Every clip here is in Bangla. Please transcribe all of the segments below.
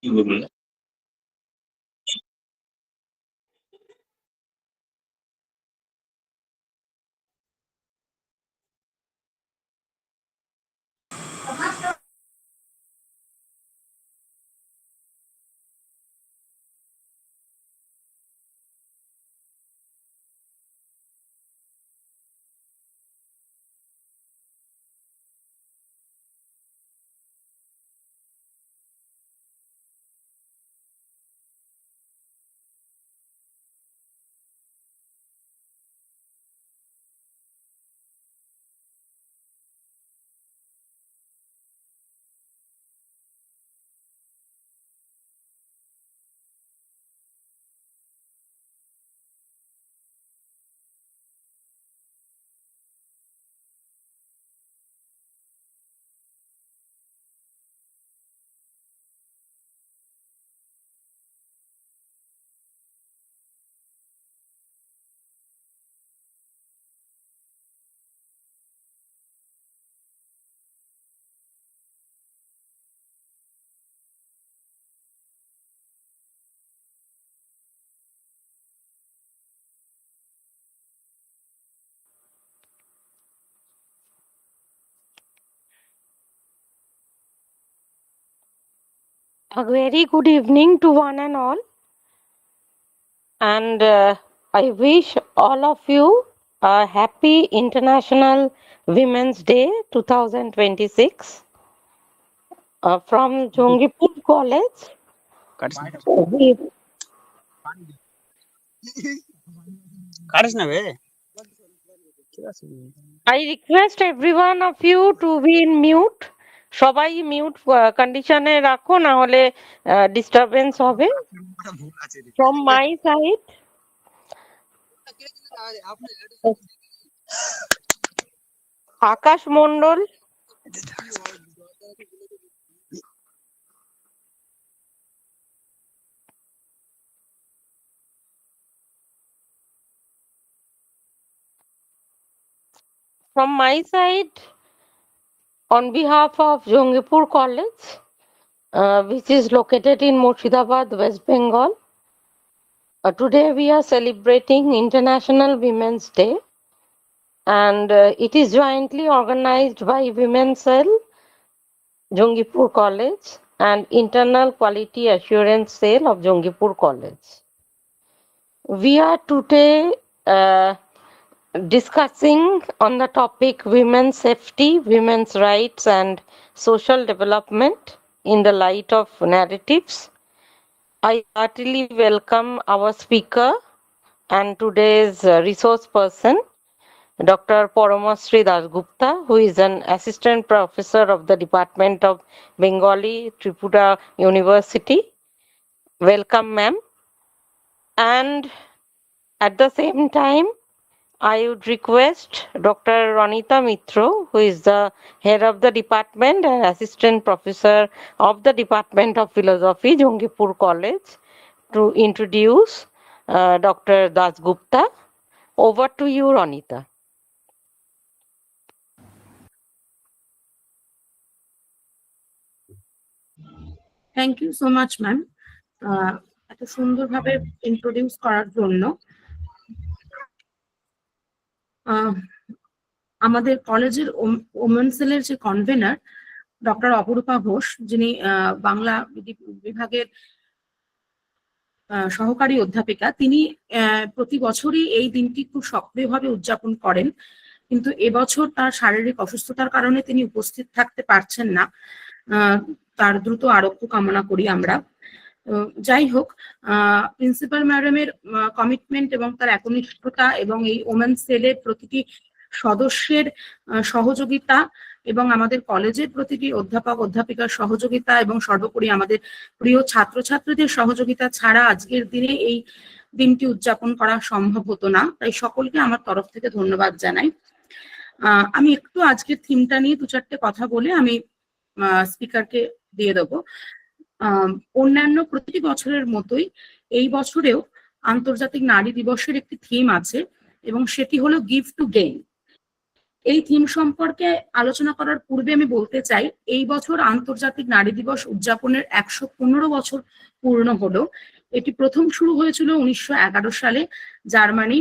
কি বলবেন? A very good evening to one and all, and I wish all of you a happy International Women's Day 2026 from Jongipur College. We- I request every one of you to be in mute. সবাই মিউট কন্ডিশনে রাখো, না হলে ডিস্টারবেন্স হবে। From my side, Akash Mondal, from my side, on behalf of Jongipur College, which is located in Murshidabad, West Bengal, today we are celebrating International Women's Day, and it is jointly organized by Women's Cell, Jongipur College, and Internal Quality Assurance Cell of Jongipur College. We are today discussing on the topic women's safety, women's rights, and social development in the light of narratives. I heartily welcome our speaker and today's resource person, Dr. Paramasri Dasgupta, who is an assistant professor of the Department of Bengali, Tripura University. Welcome, ma'am. And at the same time, I would request Dr. Ronita Mitro, who is the head of the department and assistant professor of the Department of Philosophy, Jongipur College, to introduce Dr. Dasgupta. Over to you, Ronita. Thank you so much ma'am, এত সুন্দরভাবে ইন্ট্রোডিউস করার জন্য। আমাদের কলেজের ওমেন সেলের যে কনভেনার ডক্টর অপরূপা ঘোষ, যিনি বাংলা বিভাগের সহকারী অধ্যাপিকা, তিনি প্রতি বছরই এই দিনটি খুব সক্রিয়ভাবে উদযাপন করেন, কিন্তু এবছর তার শারীরিক অসুস্থতার কারণে তিনি উপস্থিত থাকতে পারছেন না। তার দ্রুত আরোগ্য কামনা করি আমরা। যাই হোক, প্রিন্সিপাল ম্যাডামের কমিটমেন্ট এবং তার একনিষ্ঠতা এবং এই ওমেন সেলের প্রতিটি সদস্যের সহযোগিতা এবং আমাদের কলেজের প্রতিটি অধ্যাপক অধ্যাপিকার সহযোগিতা এবং সর্বোপরি আমাদের প্রিয় ছাত্রছাত্রীদের সহযোগিতা ছাড়া আজকের দিনে এই দিনটি উদযাপন করা সম্ভব হতো না। তাই সকলকে আমার তরফ থেকে ধন্যবাদ জানাই। আমি একটু আজকের থিমটা নিয়ে দু চারটে কথা বলে আমি স্পিকারকে দিয়ে দেবো। অন্যান্য প্রতিটি বছরের মতোই এই বছরেও আন্তর্জাতিক নারী দিবসের একটি থিম আছে এবং সেটি হলো গিভ টু গেইন। এই থিম সম্পর্কে আলোচনা করার পূর্বে আমি বলতে চাই, এই বছর আন্তর্জাতিক নারী দিবস উদযাপনের 115 বছর পূর্ণ হলো। এটি প্রথম শুরু হয়েছিল 1911 সালে জার্মানি,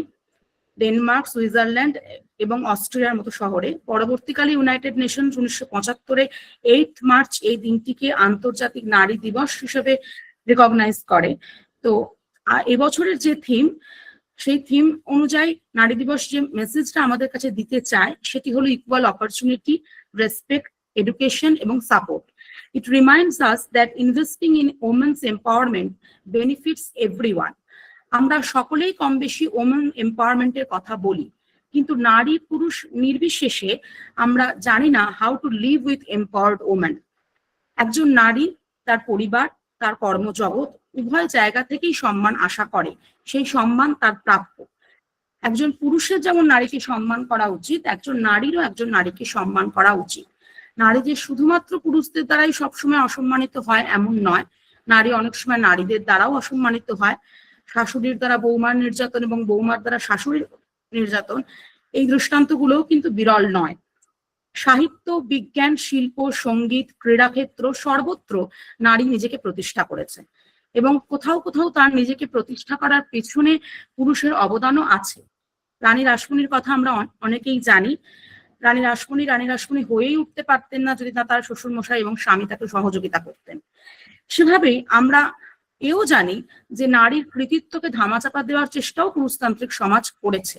ডেনমার্ক, সুইজারল্যান্ড এবং অস্ট্রিয়ার মতো শহরে। পরবর্তীকালে ইউনাইটেড নেশনস 1975-এ 8 মার্চ এই দিনটিকে আন্তর্জাতিক নারী দিবস হিসেবে রিকগনাইজ করে। তো এবছরের যে থিম, সেই থিম অনুযায়ী নারী দিবস যে মেসেজটা আমাদের কাছে দিতে চায় সেটি হলো ইকুয়াল অপরচুনিটি, রেসপেক্ট, এডুকেশন এবং support. It reminds us that investing in women's empowerment benefits everyone. আমরা সকলেই কম বেশি ওমেন এম্পাওয়ারমেন্টের কথা বলি, কিন্তু নারী পুরুষ নির্বিশেষে আমরা জানি না how to live with empowered women. একজন নারী তার পরিবার, তার কর্মজগৎ উভয় জায়গা থেকেই সম্মান আশা করে, সেই সম্মান তার প্রাপ্য। একজন পুরুষের যেমন নারীকে সম্মান করা উচিত, একজন নারীরও একজন নারীকে সম্মান করা উচিত। নারী যে শুধুমাত্র পুরুষদের দ্বারাই সবসময় অসম্মানিত হয় এমন নয়, নারী অনেক সময় নারীদের দ্বারাও অসম্মানিত হয়। শাশুড়ির দ্বারা বৌমার নির্যাতন এবং বৌমার দ্বারা শাশুড়ির নির্যাতন, এই দৃষ্টান্তগুলোও কিন্তু বিরল নয়। সাহিত্য, বিজ্ঞান, শিল্প, সঙ্গীত, ক্রীড়াক্ষেত্র সর্বত্র নারী নিজেকে প্রতিষ্ঠা করেছে এবং কোথাও কোথাও তার নিজেকে প্রতিষ্ঠা করার পেছনে পুরুষের অবদানও আছে। রানী রাসমণির কথা আমরা অনেকেই জানি। রানী রাসমণি হয়েই উঠতে পারতেন না যদি না তার শ্বশুরমশাই এবং স্বামী তাকে সহযোগিতা করতেন। সেভাবেই আমরা এও জানি যে নারীর কৃতিত্বকে ধামাচাপা দেওয়ার চেষ্টাও পুরুষতান্ত্রিক সমাজ করেছে।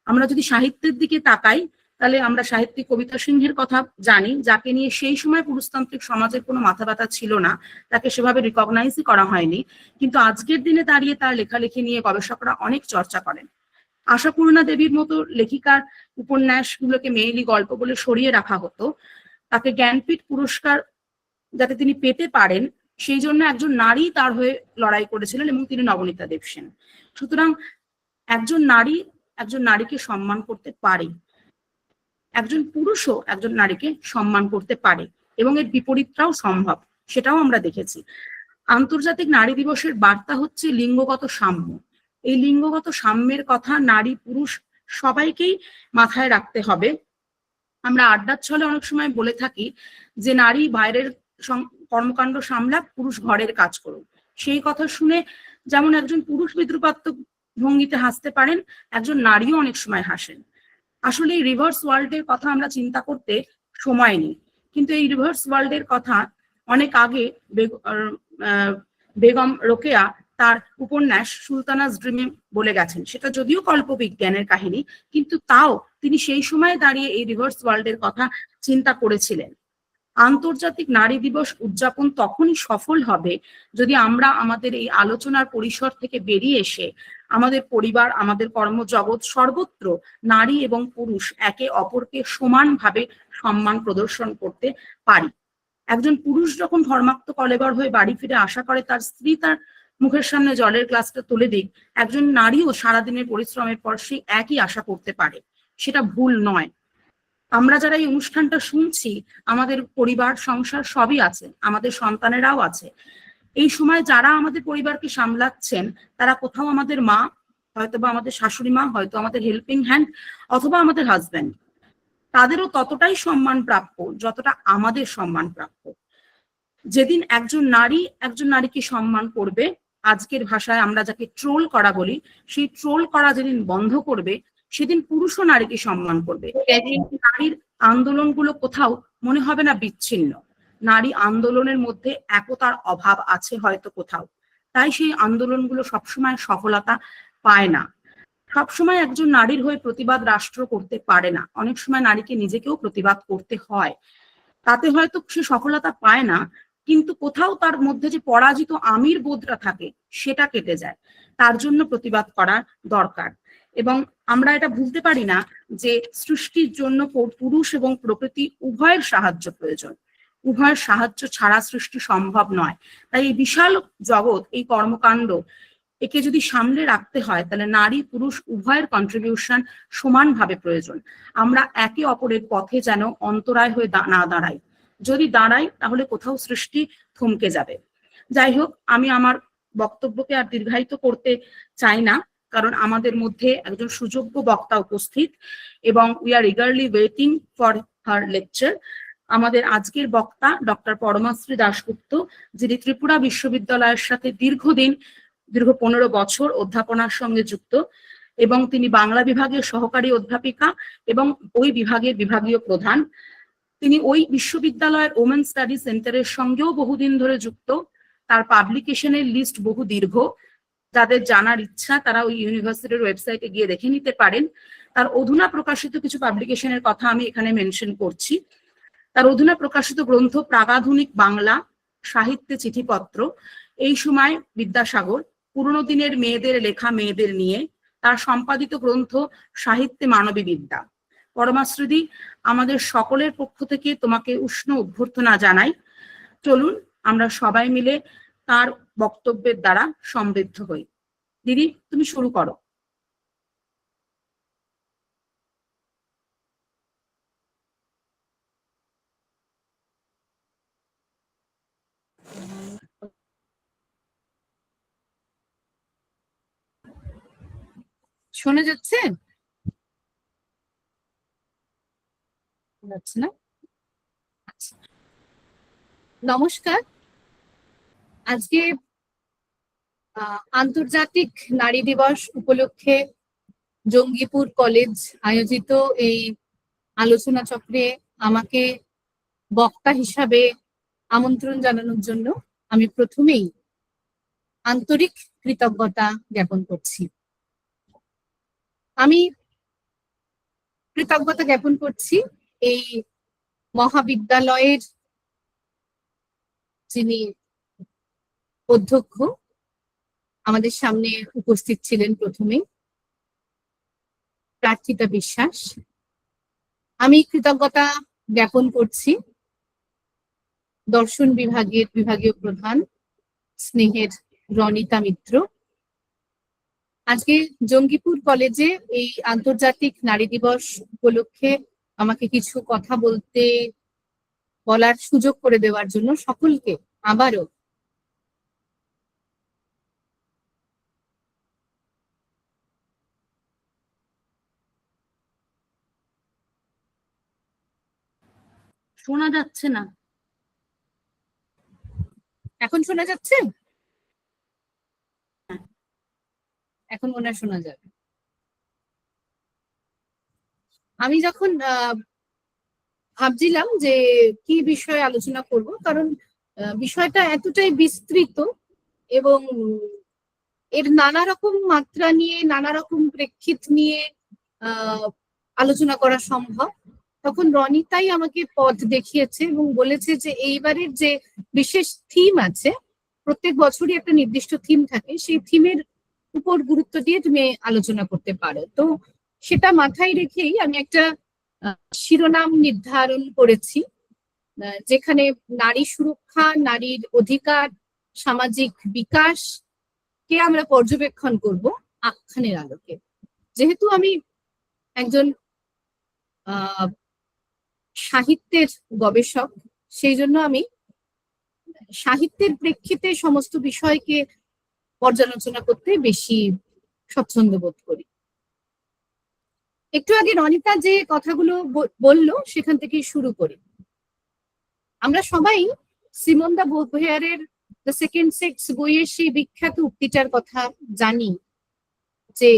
আমরা যদি সাহিত্যের দিকে তাকাই, তাহলে আমরা সাহিত্যিক কবিতা সিংহের কথা জানি, যাকে নিয়ে সেই সময় পুরুষতান্ত্রিক সমাজের কোনো মাথা ব্যথা ছিল না, তাকে সেভাবে রিকগনাইজই করা হয়নি। কিন্তু আজকের দিনে দাঁড়িয়ে তার লেখালেখি নিয়ে গবেষকরা অনেক চর্চা করেন। আশাপূর্ণা দেবীর মতো লেখিকার উপন্যাসগুলোকে মেয়েলি গল্প বলে সরিয়ে রাখা হতো। তাকে জ্ঞানপীঠ পুরস্কার যাতে তিনি পেতে পারেন সেই জন্য একজন নারী তার হয়ে লড়াই করেছিলেন এবং তিনি নবনীতা দেব সেন। সুতরাং একজন নারী একজন নারীকে সম্মান করতে পারে, একজন পুরুষও একজন নারীকে সম্মান করতে পারে এবং এর বিপরীতটাও সম্ভব, সেটাও আমরা দেখেছি। আন্তর্জাতিক নারী দিবসের বার্তা হচ্ছে লিঙ্গগত সাম্য। এই লিঙ্গগত সাম্যের কথা নারী পুরুষ সবাইকেই মাথায় রাখতে হবে। আমরা আড্ডার ছলে অনেক সময় বলে থাকি যে নারী বাইরের কর্মকাণ্ড সামলাক, পুরুষ ঘরের কাজ করুক। সেই কথা শুনে যেমন একজন পুরুষ বিদ্রুপাত্মক ভঙ্গিতে হাসতে পারেন, একজন নারীও অনেক সময় হাসেন। আসলে এই রিভার্স ওয়ার্ল্ডের কথা আমরা চিন্তা করতে সময় নেই, কিন্তু এই রিভার্স ওয়ার্ল্ডের কথা অনেক আগে বেগম রোকেয়া তার উপন্যাস সুলতানাস ড্রিমে বলে গেছেন। সেটা যদিও কল্পবিজ্ঞানের কাহিনী, কিন্তু তাও তিনি সেই সময় দাঁড়িয়ে এই রিভার্স ওয়ার্ল্ডের কথা চিন্তা করেছিলেন। আন্তর্জাতিক নারী দিবস উদযাপন তখনই সফল হবে যদি আমরা আমাদের এই আলোচনার পরিসর থেকে বেরিয়ে এসে আমাদের পরিবার, আমাদের কর্মজগৎ সর্বত্র নারী এবং পুরুষ একে অপরকে সমানভাবে সম্মান প্রদর্শন করতে পারি। একজন পুরুষ যখন ধর্মাক্ত কলেবর হয়ে বাড়ি ফিরে আশা করে তার স্ত্রী তার মুখের সামনে জলের গ্লাসটা তুলে দিক, একজন নারীও সারাদিনের পরিশ্রমের পর সেই একই আশা করতে পারে। সেটা ভুল নয়। আমরা যারা এই অনুষ্ঠানটা শুনছি, আমাদের পরিবার সংসার সবই আছে, আমাদের সন্তানেরাও আছে। এই সময় যারা আমাদের পরিবারকে সামলাচ্ছেন তারা কোথাও আমাদের মা, হয়তো বা আমাদের শাশুড়ি মা, হয়তো আমাদের হেল্পিং হ্যান্ড, অথবা আমাদের হাজব্যান্ড। তাদেরও ততটাই সম্মান প্রাপ্য যতটা আমাদের সম্মান প্রাপ্য। যেদিন একজন নারী একজন নারীকে সম্মান করবে, আজকের ভাষায় আমরা যাকে ট্রোল করা বলি, সেই ট্রোল করা যেদিন বন্ধ করবে, সেদিন পুরুষও নারীকে সম্মান করবে। নারীর আন্দোলনগুলো কোথাও মনে হবে না বিচ্ছিন্ন। নারী আন্দোলনের মধ্যে একতার অভাব আছে হয়তো কোথাও, তাই সেই আন্দোলনগুলো সবসময় সফলতা পায় না। সবসময় একজন নারীর হয়ে প্রতিবাদ রাষ্ট্র করতে পারে না, অনেক সময় নারীকে নিজেকেও প্রতিবাদ করতে হয়। তাতে হয়তো সে সফলতা পায় না, কিন্তু কোথাও তার মধ্যে যে পরাজিত আমির বোধটা থাকে সেটা কেটে যায়। তার জন্য প্রতিবাদ করা দরকার। এবং আমরা এটা ভুলতে পারি না যে সৃষ্টির জন্য পুরুষ এবং প্রকৃতি উভয়ের সাহায্য প্রয়োজন। উভয়ের সাহায্য ছাড়া সৃষ্টি সম্ভব নয়। তাই এই বিশাল জগৎ, এই কর্মকাণ্ড, একে যদি সামলে রাখতে হয় তাহলে নারী পুরুষ উভয়ের কন্ট্রিবিউশন সমানভাবে প্রয়োজন। আমরা একে অপরের পথে যেন অন্তরায় হয়ে না দাঁড়াই। যদি দাঁড়াই তাহলে কোথাও সৃষ্টি থমকে যাবে। যাই হোক, আমি আমার বক্তব্যকে আর দীর্ঘায়িত করতে চাই না, কারণ আমাদের মধ্যে একজন সুযোগ্য বক্তা উপস্থিত এবং we are eagerly waiting for her lecture. আমাদের আজকের বক্তা ডক্টর পরমাশ্রী দাশগুপ্ত, যিনি ত্রিপুরা বিশ্ববিদ্যালয়ের সাথে দীর্ঘ 15 বছর অধ্যাপনার সঙ্গে যুক্ত এবং তিনি বাংলা বিভাগের সহকারী অধ্যাপিকা এবং ওই বিভাগের বিভাগীয় প্রধান। তিনি ওই বিশ্ববিদ্যালয়ের ওমেন স্টাডি সেন্টারের সঙ্গেও বহুদিন ধরে যুক্ত। তার পাবলিকেশনের লিস্ট বহু দীর্ঘ। যাদের জানার ইচ্ছা তারা ওই ইউনিভার্সিটির ওয়েবসাইটে গিয়ে দেখে নিতে পারেন। তার অধুনা প্রকাশিত কিছু পাবলিকেশনের কথা আমি এখানে মেনশন করছি। তার অধুনা প্রকাশিত গ্রন্থ প্রাগাধুনিক বাংলা সাহিত্যে চিঠিপত্র, এই সময় বিদ্যাসাগর, পুরনো দিনের মেয়েদের লেখা মেয়েদের নিয়ে, তার সম্পাদিত গ্রন্থ সাহিত্যে মানবী বিদ্যা। পরমাশ্রীদি, আমাদের সকলের পক্ষ থেকে তোমাকে উষ্ণ অভ্যর্থনা জানাই। চলুন আমরা সবাই মিলে তার বক্তব্যের দ্বারা সমৃদ্ধ হই। দিদি, তুমি শুরু করো। শোনা যাচ্ছে? না? আচ্ছা। নমস্কার। আজকে আন্তর্জাতিক নারী দিবস উপলক্ষে জঙ্গিপুর কলেজ আয়োজিত এই আলোচনা চক্রে আমাকে বক্তা হিসাবে আমন্ত্রণ জানানোর জন্য আমি প্রথমেই আন্তরিক কৃতজ্ঞতা জ্ঞাপন করছি। আমি কৃতজ্ঞতা জ্ঞাপন করছি এই মহাবিদ্যালয়ের যিনি অধ্যক্ষ আমাদের সামনে উপস্থিত ছিলেন প্রথমে, প্রার্থিতা বিশ্বাস। আমি কৃতজ্ঞতা জ্ঞাপন করছি দর্শন বিভাগের বিভাগীয় প্রধান স্নেহের রনিতা মিত্র। আজকে জঙ্গিপুর কলেজে এই আন্তর্জাতিক নারী দিবস উপলক্ষে আমাকে কিছু কথা বলার সুযোগ করে দেওয়ার জন্য সকলকে আবারও শোনা যাচ্ছে না। এখন শোনা যাচ্ছে? এখন মনে হয় শোনা যাবে। আমি যখন ভাবছিলাম যে কি বিষয়ে আলোচনা করব, কারণ বিষয়টা এতটাই বিস্তৃত এবং এর নানা রকম মাত্রা নিয়ে নানা রকম প্রেক্ষিত নিয়ে আলোচনা করা সম্ভব, তখন রনিতাই আমাকে পথ দেখিয়েছে এবং বলেছে যে এইবারের যে বিশেষ থিম আছে, প্রত্যেক বছরই একটা নির্দিষ্ট থিম থাকে, সেই থিমের উপর গুরুত্ব দিয়ে তুমি আলোচনা করতে পারো। তো সেটা মাথায় রেখেই আমি একটা শিরোনাম নির্ধারণ করেছি, যেখানে নারী সুরক্ষা, নারীর অধিকার, সামাজিক বিকাশ কে আমরা পর্যবেক্ষণ করব আখ্যানের আলোকে। যেহেতু আমি একজন সাহিত্যের গবেষক, সেই জন্য আমি সাহিত্যের প্রেক্ষিতে সমস্ত বিষয়কে পর্যালোচনা করতে বেশি স্বচ্ছন্দ বোধ করি। একটু আগে রনিতা যে কথাগুলো বললো সেখান থেকেই শুরু করি। আমরা সবাই সিমন দা বোভেয়ারের দ্য সেকেন্ড সেক্স বইয়ের সেই বিখ্যাত উক্তিটার কথা জানি যে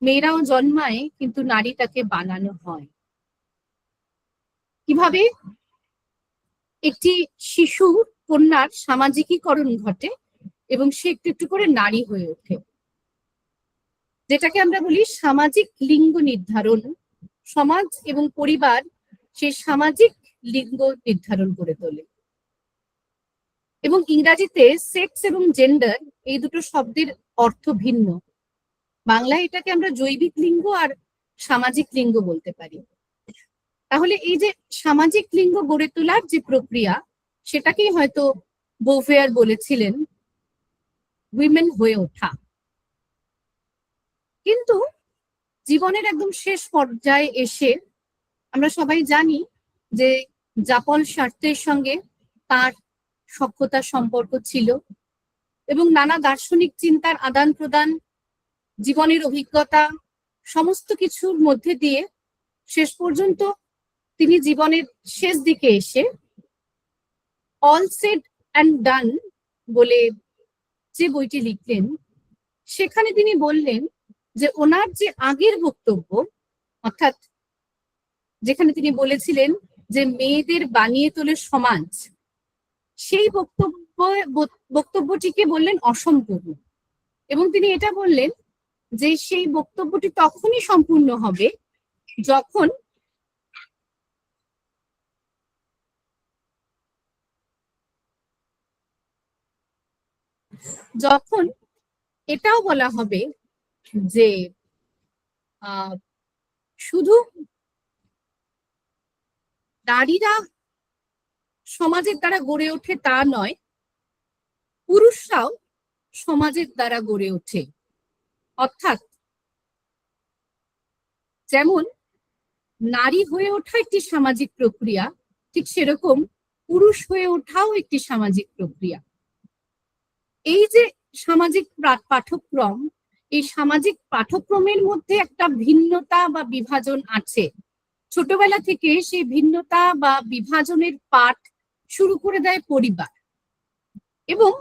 মেয়েরাও জন্মায় কিন্তু নারী তাকে বানানো হয়। কিভাবে একটি শিশু কন্যার সামাজিকীকরণ ঘটে এবং সে একটু একটু করে নারী হয়ে ওঠে, যেটাকে আমরা বলি সামাজিক লিঙ্গ নির্ধারণ। সমাজ এবং পরিবার সেই সামাজিক লিঙ্গ নির্ধারণ করে তোলে এবং ইংরাজিতে সেক্স এবং জেন্ডার এই দুটো শব্দের অর্থ ভিন্ন। বাংলায় এটাকে আমরা জৈবিক লিঙ্গ আর সামাজিক লিঙ্গ বলতে পারি। তাহলে এই যে সামাজিক লিঙ্গ গড়ে তোলার যে প্রক্রিয়া, সেটাকেই হয়তো বোভেয়ার বলেছিলেন উইমেন হয়ে ওঠা। কিন্তু জীবনের একদম শেষ পর্যায়ে এসে আমরা সবাই জানি যে জাপল সার্ত্রের সঙ্গে তার সখ্যতার সম্পর্ক ছিল এবং নানা দার্শনিক চিন্তার আদান প্রদান জীবনের অভিজ্ঞতা সমস্ত কিছুর মধ্যে দিয়ে শেষ পর্যন্ত তিনি জীবনের শেষ দিকে এসে অল সেড অ্যান্ড ডান বলে যে বইটি লিখলেন, সেখানে তিনি বললেন যে ওনার যে আগের বক্তব্য, অর্থাৎ যেখানে তিনি বলেছিলেন যে মেয়েদের বানিয়ে তোলে সমাজ, সেই বক্তব্যটিকে বললেন অসম্পূর্ণ। এবং তিনি এটা বললেন যে সেই বক্তব্যটি তখনই সম্পূর্ণ হবে যখন এটাও বলা হবে যে শুধু নারীরা সমাজের দ্বারা গড়ে ওঠে তা নয়, পুরুষরাও সমাজের দ্বারা গড়ে ওঠে। অর্থাৎ যেমন নারী হয়ে ওঠা একটি সামাজিক প্রক্রিয়া, ঠিক সেরকম পুরুষ হয়ে ওঠাও একটি সামাজিক প্রক্রিয়া। এই যে সামাজিক পাঠ্যক্রম, এই সামাজিক পাঠ্যক্রমের মধ্যে একটা ভিন্নতা বা বিভাজন আছে। ছোটবেলা থেকে সেই ভিন্নতা বা বিভাজনের পাঠ শুরু করে দেয় পরিবার। এবং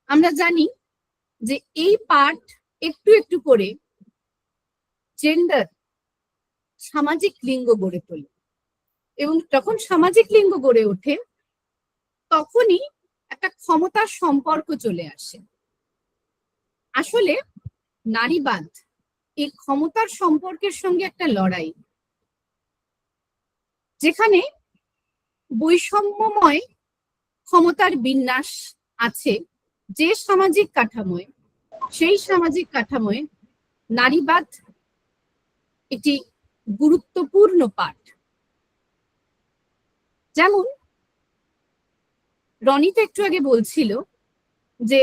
আমরা জানি যে এই পাঠ একটু একটু করে জেন্ডার, সামাজিক লিঙ্গ গড়ে তোলে। এবং যখন সামাজিক লিঙ্গ গড়ে ওঠে তখনই একটা ক্ষমতার সম্পর্ক চলে আসে। আসলে নারীবাদ এই ক্ষমতার সম্পর্কের সঙ্গে একটা লড়াই, যেখানে বৈষম্যময় ক্ষমতার বিন্যাস আছে যে সামাজিক কাঠামোয়, সেই সামাজিক কাঠামোয় নারীবাদ একটি গুরুত্বপূর্ণ পাঠ। যেমন রনিতা একটু আগে বলছিল যে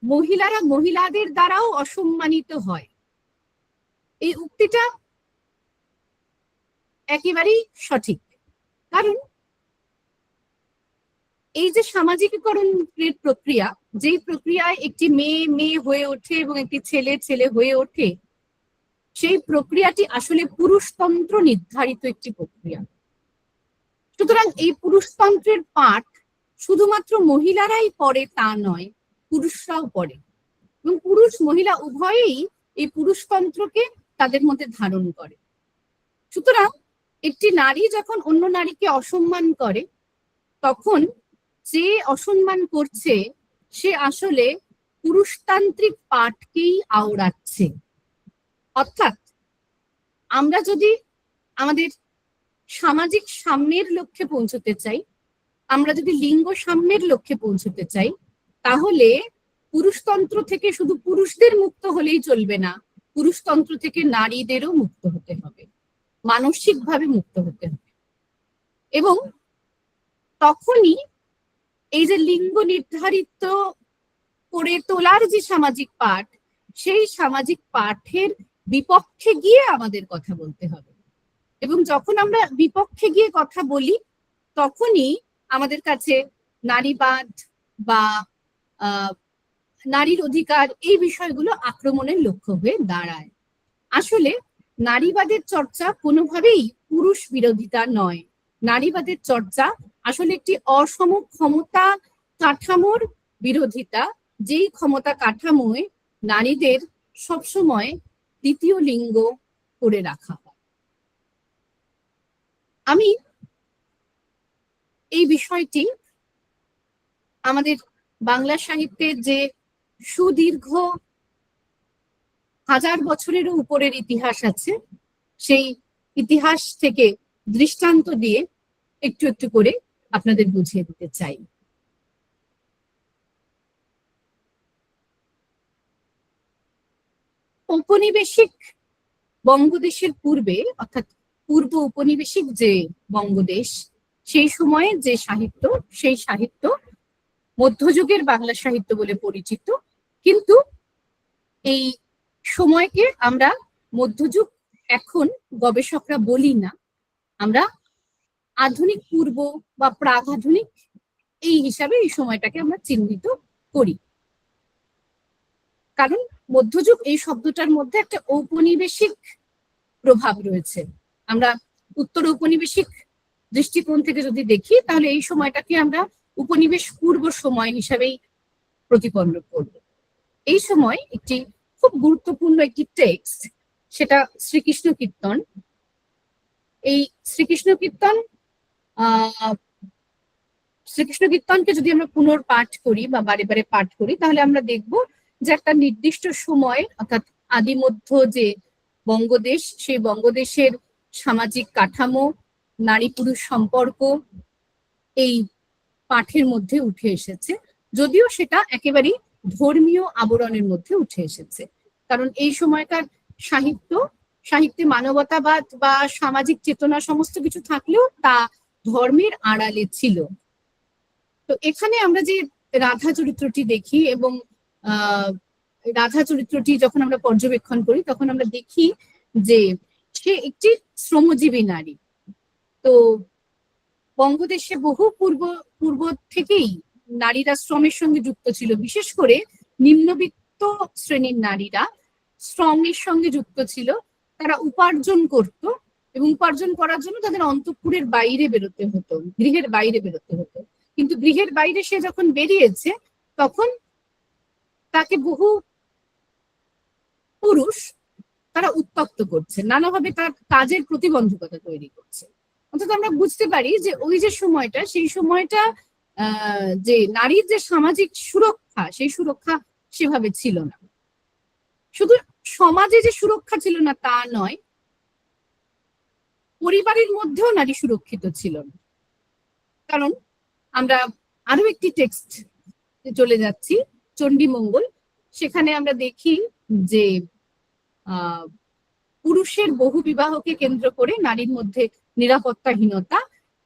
মহিলারা মহিলাদের দ্বারাও অসম্মানিত হয়। এই উক্তিটা একেবারেই সঠিক, কারণ এই যে সামাজিকীকরণের প্রক্রিয়া, যেই প্রক্রিয়ায় একটি মেয়ে মেয়ে হয়ে ওঠে এবং একটি ছেলে ছেলে হয়ে ওঠে, সেই প্রক্রিয়াটি আসলে পুরুষতন্ত্র নির্ধারিত একটি প্রক্রিয়া। সুতরাং এই পুরুষতন্ত্রের পাঠ শুধুমাত্র মহিলারাই পড়ে তা নয়, পুরুষরাও পড়ে। এবং পুরুষ মহিলা উভয়েই এই পুরুষতন্ত্রকে তাদের মধ্যে ধারণ করে। সুতরাং একটি নারী যখন অন্য নারীকে অসম্মান করে, তখন যে অসম্মান করছে সে আসলে পুরুষতান্ত্রিক পাঠকেই আওড়াচ্ছে। অর্থাৎ আমরা যদি আমাদের সামাজিক সাম্যের লক্ষ্যে পৌঁছতে চাই, আমরা যদি লিঙ্গ সাম্যের লক্ষ্যে পৌঁছতে চাই, তাহলে পুরুষতন্ত্র থেকে শুধু পুরুষদের মুক্ত হলেই চলবে না, পুরুষতন্ত্র থেকে নারীদেরও মুক্ত হতে হবে, মানসিকভাবে মুক্ত হতে হবে। এবং তখনই এই যে লিঙ্গ নির্ধারিত করে তোলার যে সামাজিক পাঠ, সেই সামাজিক পাঠের বিপক্ষে গিয়ে আমাদের কথা বলতে হবে। এবং যখন আমরা বিপক্ষে গিয়ে কথা বলি, তখনই আমাদের কাছে নারীবাদ বা নারীর অধিকার এই বিষয়গুলো আক্রমণের লক্ষ্য হয়ে দাঁড়ায়। আসলে নারীবাদের চর্চা কোনোভাবেই পুরুষ বিরোধিতা নয়। নারীবাদের চর্চা আসলে একটি অসম ক্ষমতা কাঠামোর বিরোধিতা, যেই ক্ষমতা কাঠামোয় নারীদের সবসময় দ্বিতীয় লিঙ্গ করে রাখা হয়। আমি এই বিষয়টি আমাদের বাংলা সাহিত্যের যে সুদীর্ঘ হাজার বছরেরও উপরের ইতিহাস আছে, সেই ইতিহাস থেকে দৃষ্টান্ত দিয়ে একটু একটু করে আপনাদের বুঝিয়ে দিতে চাই। ঔপনিবেশিক বঙ্গদেশের পূর্বে, অর্থাৎ পূর্ব ঔপনিবেশিক যে বঙ্গদেশ, সেই সময়ে যে সাহিত্য, সেই সাহিত্য মধ্যযুগের বাংলা সাহিত্য বলে পরিচিত। কিন্তু এই সময়কে আমরা মধ্যযুগ এখন গবেষকরা বলি না, আমরা আধুনিক পূর্ব বা প্রাক আধুনিক এই হিসাবে এই সময়টাকে আমরা চিহ্নিত করি। কারণ মধ্যযুগ এই শব্দটার মধ্যে একটা ঔপনিবেশিক প্রভাব রয়েছে। আমরা উত্তর ঔপনিবেশিক দৃষ্টিকোণ থেকে যদি দেখি তাহলে এই সময়টাকে আমরা উপনিবেশ পূর্ব সময় হিসাবেই প্রতিপন্ন করব। এই সময় একটি খুব গুরুত্বপূর্ণ একটি টেক্সট, সেটা শ্রীকৃষ্ণ কীর্তন। এই শ্রীকৃষ্ণ কীর্তনকে যদি আমরা পুনর্পাঠ করি বা বারে বারে পাঠ করি তাহলে আমরা দেখব যে একটা নির্দিষ্ট সময়, অর্থাৎ আদিমধ্য যে বঙ্গদেশ, সেই বঙ্গদেশের সামাজিক কাঠামো, নারী পুরুষ সম্পর্ক এই পাঠের মধ্যে উঠে এসেছে, যদিও সেটা একেবারেই ধর্মীয় আবরণের মধ্যে উঠে এসেছে। কারণ এই সময়কার সাহিত্যে মানবতাবাদ বা সামাজিক চেতনা সমস্ত কিছু থাকলেও তা ধর্মের আড়ালে ছিল। তো এখানে আমরা যে রাধা চরিত্রটি দেখি এবং রাধা চরিত্রটি যখন আমরা পর্যবেক্ষণ করি তখন আমরা দেখি যে সে একটি শ্রমজীবী নারী। তো বঙ্গদেশে বহু পূর্ব থেকেই নারীরা শ্রমের সঙ্গে যুক্ত ছিল, বিশেষ করে নিম্নবিত্ত শ্রেণীর নারীরা শ্রমের সঙ্গে যুক্ত ছিল। তারা উপার্জন করত এবং উপার্জন করার জন্য তাদের অন্তঃপুরের বাইরে বেরোতে হতো, গৃহের বাইরে বেরোতে হতো। কিন্তু গৃহের বাইরে সে যখন বেরিয়েছে তখন তাকে বহু পুরুষ তারা উত্ত্যক্ত করছে, নানাভাবে তার কাজের প্রতিবন্ধকতা তৈরি করছে। অন্তত আমরা বুঝতে পারি যে ওই যে সময়টা, সেই সময়টা যে নারীর যে সামাজিক সুরক্ষা, সেই সুরক্ষা সেভাবে ছিল না। শুধু সমাজে যে সুরক্ষা ছিল না তা নয়, পরিবারের মধ্যেও নারী সুরক্ষিত ছিল না। কারণ আমরা আরো একটি টেক্সট চলে যাচ্ছি, চণ্ডীমঙ্গল। সেখানে আমরা দেখি যে পুরুষের বহু বিবাহকে কেন্দ্র করে নারীর মধ্যে নিরাপত্তাহীনতা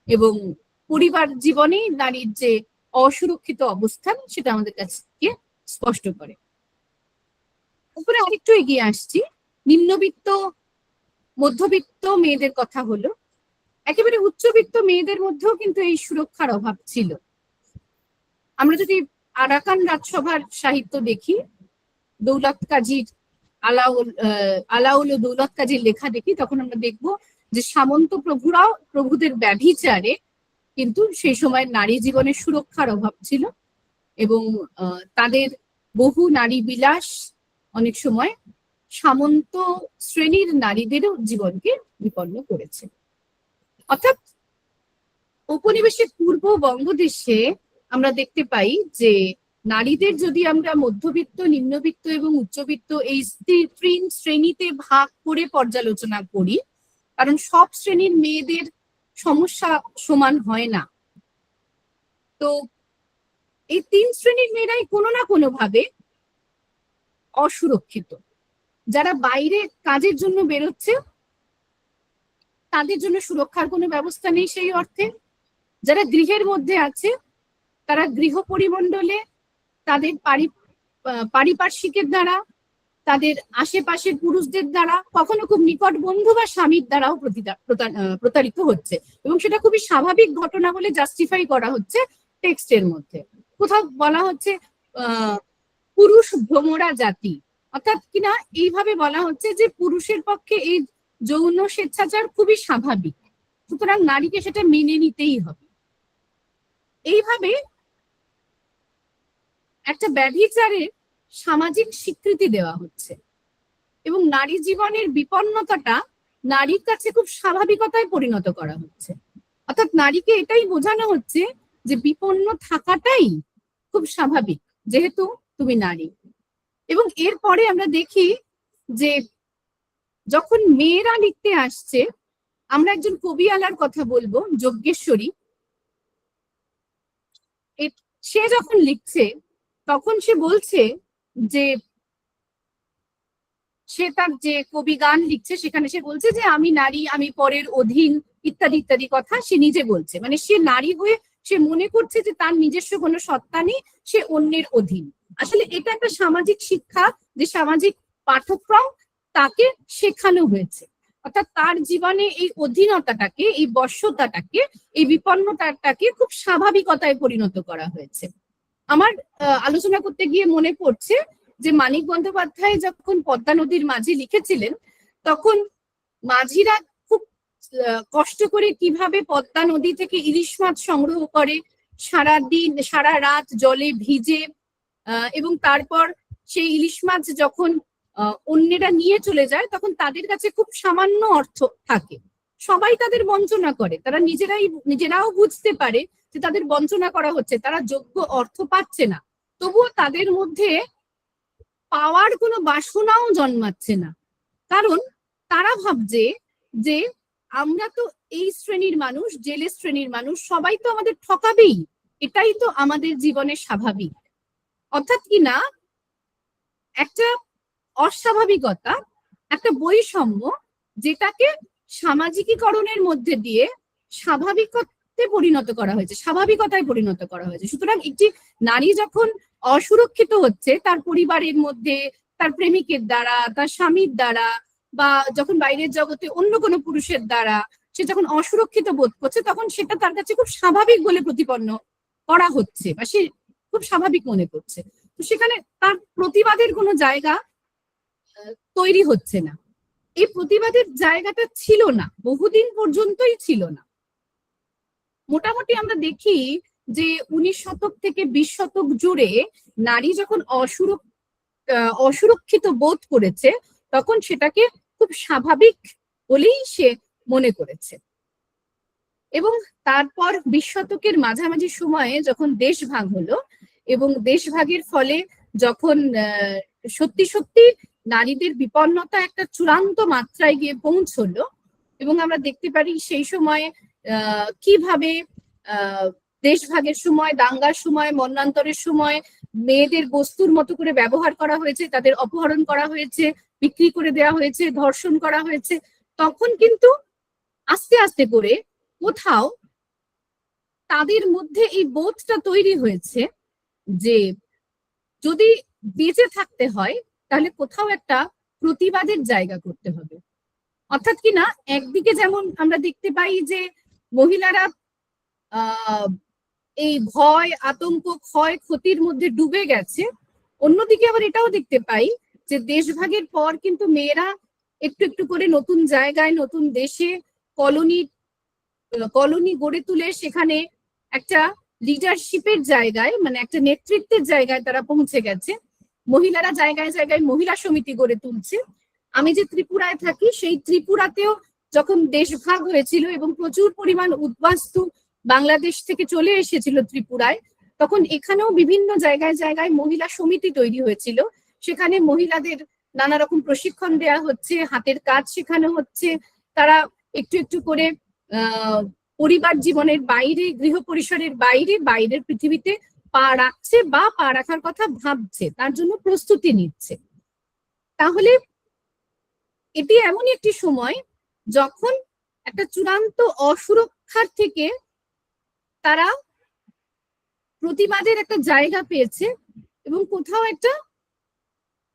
এবং পরিবার জীবনেই নারীর যে অসুরক্ষিত অবস্থান সেটা আমাদের কাছে স্পষ্ট করে। উপরে আরেকটু এগিয়ে আসছি, নিম্নবিত্ত মধ্যবিত্ত মেয়েদের কথা হলো, একেবারে উচ্চবিত্ত মেয়েদের মধ্যেও কিন্তু এই সুরক্ষার অভাব ছিল। আমরা যদি আরাকান রাজসভার সাহিত্য দেখি, দৌলত কাজীর আলাউল ও দৌলত কাজীর লেখা দেখি, তখন আমরা দেখব যে সামন্ত প্রভুরাও প্রভুদের ব্যভিচারে কিন্তু সেই সময় নারী জীবনের সুরক্ষার অভাব ছিল এবং তাদের বহু নারী বিলাস অনেক সময় সামন্ত শ্রেণীর নারীদেরও জীবনকে বিপন্ন করেছে। অর্থাৎ ঔপনিবেশিক পূর্ব বঙ্গদেশে আমরা দেখতে পাই যে নারীদের যদি আমরা মধ্যবিত্ত, নিম্নবিত্ত এবং উচ্চবিত্ত এই তিন শ্রেণীতে ভাগ করে পর্যালোচনা করি, কারণ সব শ্রেণীর মেয়েদের সমস্যা সমান হয় না। তো এই তিন শ্রেণীর মেয়েরাই কোনো না কোনো ভাবে অসুরক্ষিত। যারা বাইরে কাজের জন্য বেরোচ্ছে তাদের জন্য সুরক্ষার কোনো ব্যবস্থা নেই সেই অর্থে। যারা গৃহের মধ্যে আছে তারা গৃহ পরিমণ্ডলে তাদের পারিপার্শ্বিকের দ্বারা, তাদের আশেপাশের পুরুষদের দ্বারা, কখনো খুব নিকট বন্ধু বা স্বামীর দ্বারাও প্রতারিত হচ্ছে এবং সেটা খুবই স্বাভাবিক ঘটনা বলে জাস্টিফাই করা হচ্ছে টেক্সটের মধ্যে। কোথাও বলা হচ্ছে পুরুষ ভ্রমরা জাতি, অর্থাৎ কিনা এইভাবে বলা হচ্ছে যে পুরুষের পক্ষে এই যৌন স্বেচ্ছাচার খুবই স্বাভাবিক, সুতরাং নারীকে সেটা মেনে নিতেই হবে। এইভাবে একটা ব্যভিচারের সামাজিক স্বীকৃতি দেওয়া হচ্ছে এবং নারী জীবনের বিপন্নতাটা নারীর কাছে খুব স্বাভাবিকতায় পরিণত করা হচ্ছে। অর্থাৎ নারীকে এটাই বোঝানো হচ্ছে যে বিপন্ন থাকাটাই খুব স্বাভাবিক যেহেতু তুমি নারী। এবং এরপরে আমরা দেখি যে যখন মেয়েরা লিখতে আসছে, আমরা একজন কবিয়ালার কথা বলবো, যজ্ঞেশ্বরী। সে যখন লিখছে তখন সে বলছে যে সে তার যে কবি গান লিখছে সেখানে সে বলছে যে আমি নারী, আমি পরের অধীন, ইত্যাদি ইত্যাদি কথা সে নিজে বলছে। মানে সে নারী হয়ে সে মনে করছে যে তার নিজস্ব কোনো সত্তা নেই, সে অন্যের অধীন। আসলে এটা একটা সামাজিক শিক্ষা, যে সামাজিক পাঠ্যক্রম তাকে শেখানো হয়েছে। অর্থাৎ তার জীবনে এই অধীনতাটাকে, এই বশ্যতাটাকে, এই বিপন্নতাটাকে খুব স্বাভাবিকতায় পরিণত করা হয়েছে। আমার আলোচনা করতে গিয়ে মনে পড়ছে যে মানিক বন্দ্যোপাধ্যায় যখন পদ্মা নদীর মাঝি লিখেছিলেন, তখন মাঝিরা খুব কষ্ট করে কিভাবে পদ্মা নদী থেকে ইলিশ মাছ সংগ্রহ করে, সারা দিন সারা রাত জলে ভিজে, এবং তারপর সেই ইলিশ মাছ যখন অন্যেরা নিয়ে চলে যায়, তখন তাদের কাছে খুব সামান্য অর্থ থাকে। সবাই তাদের বঞ্চনা করে, তারা নিজেরাও বুঝতে পারে যে তাদের বঞ্চনা করা হচ্ছে, তারা যোগ্য অর্থ পাচ্ছে না, তবুও তাদের মধ্যে পাওয়ার কোনো বাসনাও জন্মাচ্ছে না। কারণ তারা ভাবছে যে আমরা তো এই শ্রেণীর মানুষ, জেলে শ্রেণীর মানুষ, সবাই তো আমাদের ঠকাবেই, এটাই তো আমাদের জীবনের স্বাভাবিক। অর্থাৎ কি না, একটা অস্বাভাবিকতা, একটা বৈষম্য, যেটাকে সামাজিকীকরণের মধ্যে দিয়ে স্বাভাবিকতে পরিণত করা হয়েছে, স্বাভাবিকতায় পরিণত করা হয়েছে। সুতরাং একটি নারী যখন অসুরক্ষিত হচ্ছে তার পরিবারের মধ্যে, তার প্রেমিকের দ্বারা, তার স্বামীর দ্বারা, বা যখন বাইরের জগতে অন্য কোনো পুরুষের দ্বারা সে যখন অসুরক্ষিত বোধ করছে, তখন সেটা তার কাছে খুব স্বাভাবিক বলে প্রতিপন্ন করা হচ্ছে, বা সে খুব স্বাভাবিক মনে করছে। তো সেখানে তার প্রতিবাদের কোনো জায়গা তৈরি হচ্ছে না। এই প্রতিবাদের জায়গাটা ছিল না, বহুদিন পর্যন্তই ছিল না। মোটামুটি আমরা দেখি যে 19 শতক থেকে 20 শতক জুড়ে নারী যখন অসুরক্ষিত বোধ করেছে, তখন সেটাকে খুব স্বাভাবিক বলেই সে মনে করেছে। এবং তারপর 20 শতকের মাঝামাঝি সময়ে যখন দেশ ভাগ হলো, এবং দেশ ভাগের ফলে যখন সত্যি সত্যি নারীদের বিপন্নতা একটা চূড়ান্ত মাত্রায় গিয়ে পৌঁছলো, এবং আমরা দেখতে পারি সেই সময় কিভাবে দেশভাগের সময়, দাঙ্গার সময়, মন্বন্তরের সময় মেয়েদের বস্তুর মতো করে ব্যবহার করা হয়েছে, তাদের অপহরণ করা হয়েছে, বিক্রি করে দেওয়া হয়েছে, ধর্ষণ করা হয়েছে। তখন কিন্তু আস্তে আস্তে করে কোথাও তাদের মধ্যে এই বোধটা তৈরি হয়েছে যে যদি বেঁচে থাকতে হয় তাহলে কোথাও একটা প্রতিবাদের জায়গা করতে হবে। অর্থাৎ কি না, একদিকে যেমন আমরা দেখতে পাই যে মহিলারা এই ভয়, আতঙ্ক, ক্ষয় ক্ষতির মধ্যে ডুবে গেছে, অন্যদিকে আবার এটাও দেখতে পাই যে দেশভাগের পর কিন্তু মেয়েরা একটু একটু করে নতুন জায়গায়, নতুন দেশে কলোনি গড়ে তুলে সেখানে একটা লিডারশিপের জায়গায়, মানে একটা নেতৃত্বের জায়গায় তারা পৌঁছে গেছে। মহিলারা জায়গায় জায়গায় মহিলা সমিতি গড়ে তুলছে। আমি যে ত্রিপুরায় থাকি, সেই ত্রিপুরাতেও যখন দেশভাগ হয়েছিল এবং প্রচুর পরিমাণ উদ্বাস্তু বাংলাদেশ থেকে চলে এসেছিল ত্রিপুরায়, তখন এখানেও বিভিন্ন জায়গায় জায়গায় মহিলা সমিতি তৈরি হয়েছিল। সেখানে মহিলাদের নানা রকম প্রশিক্ষণ দেওয়া হচ্ছে, হাতের কাজ শেখানো হচ্ছে, তারা একটু একটু করে পরিবার জীবনের বাইরে, গৃহ পরিসরের বাইরে, বাইরের পৃথিবীতে পা রাখছে বা পা রাখার কথা ভাবছে, তার জন্য প্রস্তুতি নিচ্ছে। তাহলে এটি এমনই একটি সময় যখন একটা চূড়ান্ত অসুরক্ষার থেকে তারা প্রতিবাদের একটা জায়গা পেয়েছে, এবং কোথাও একটা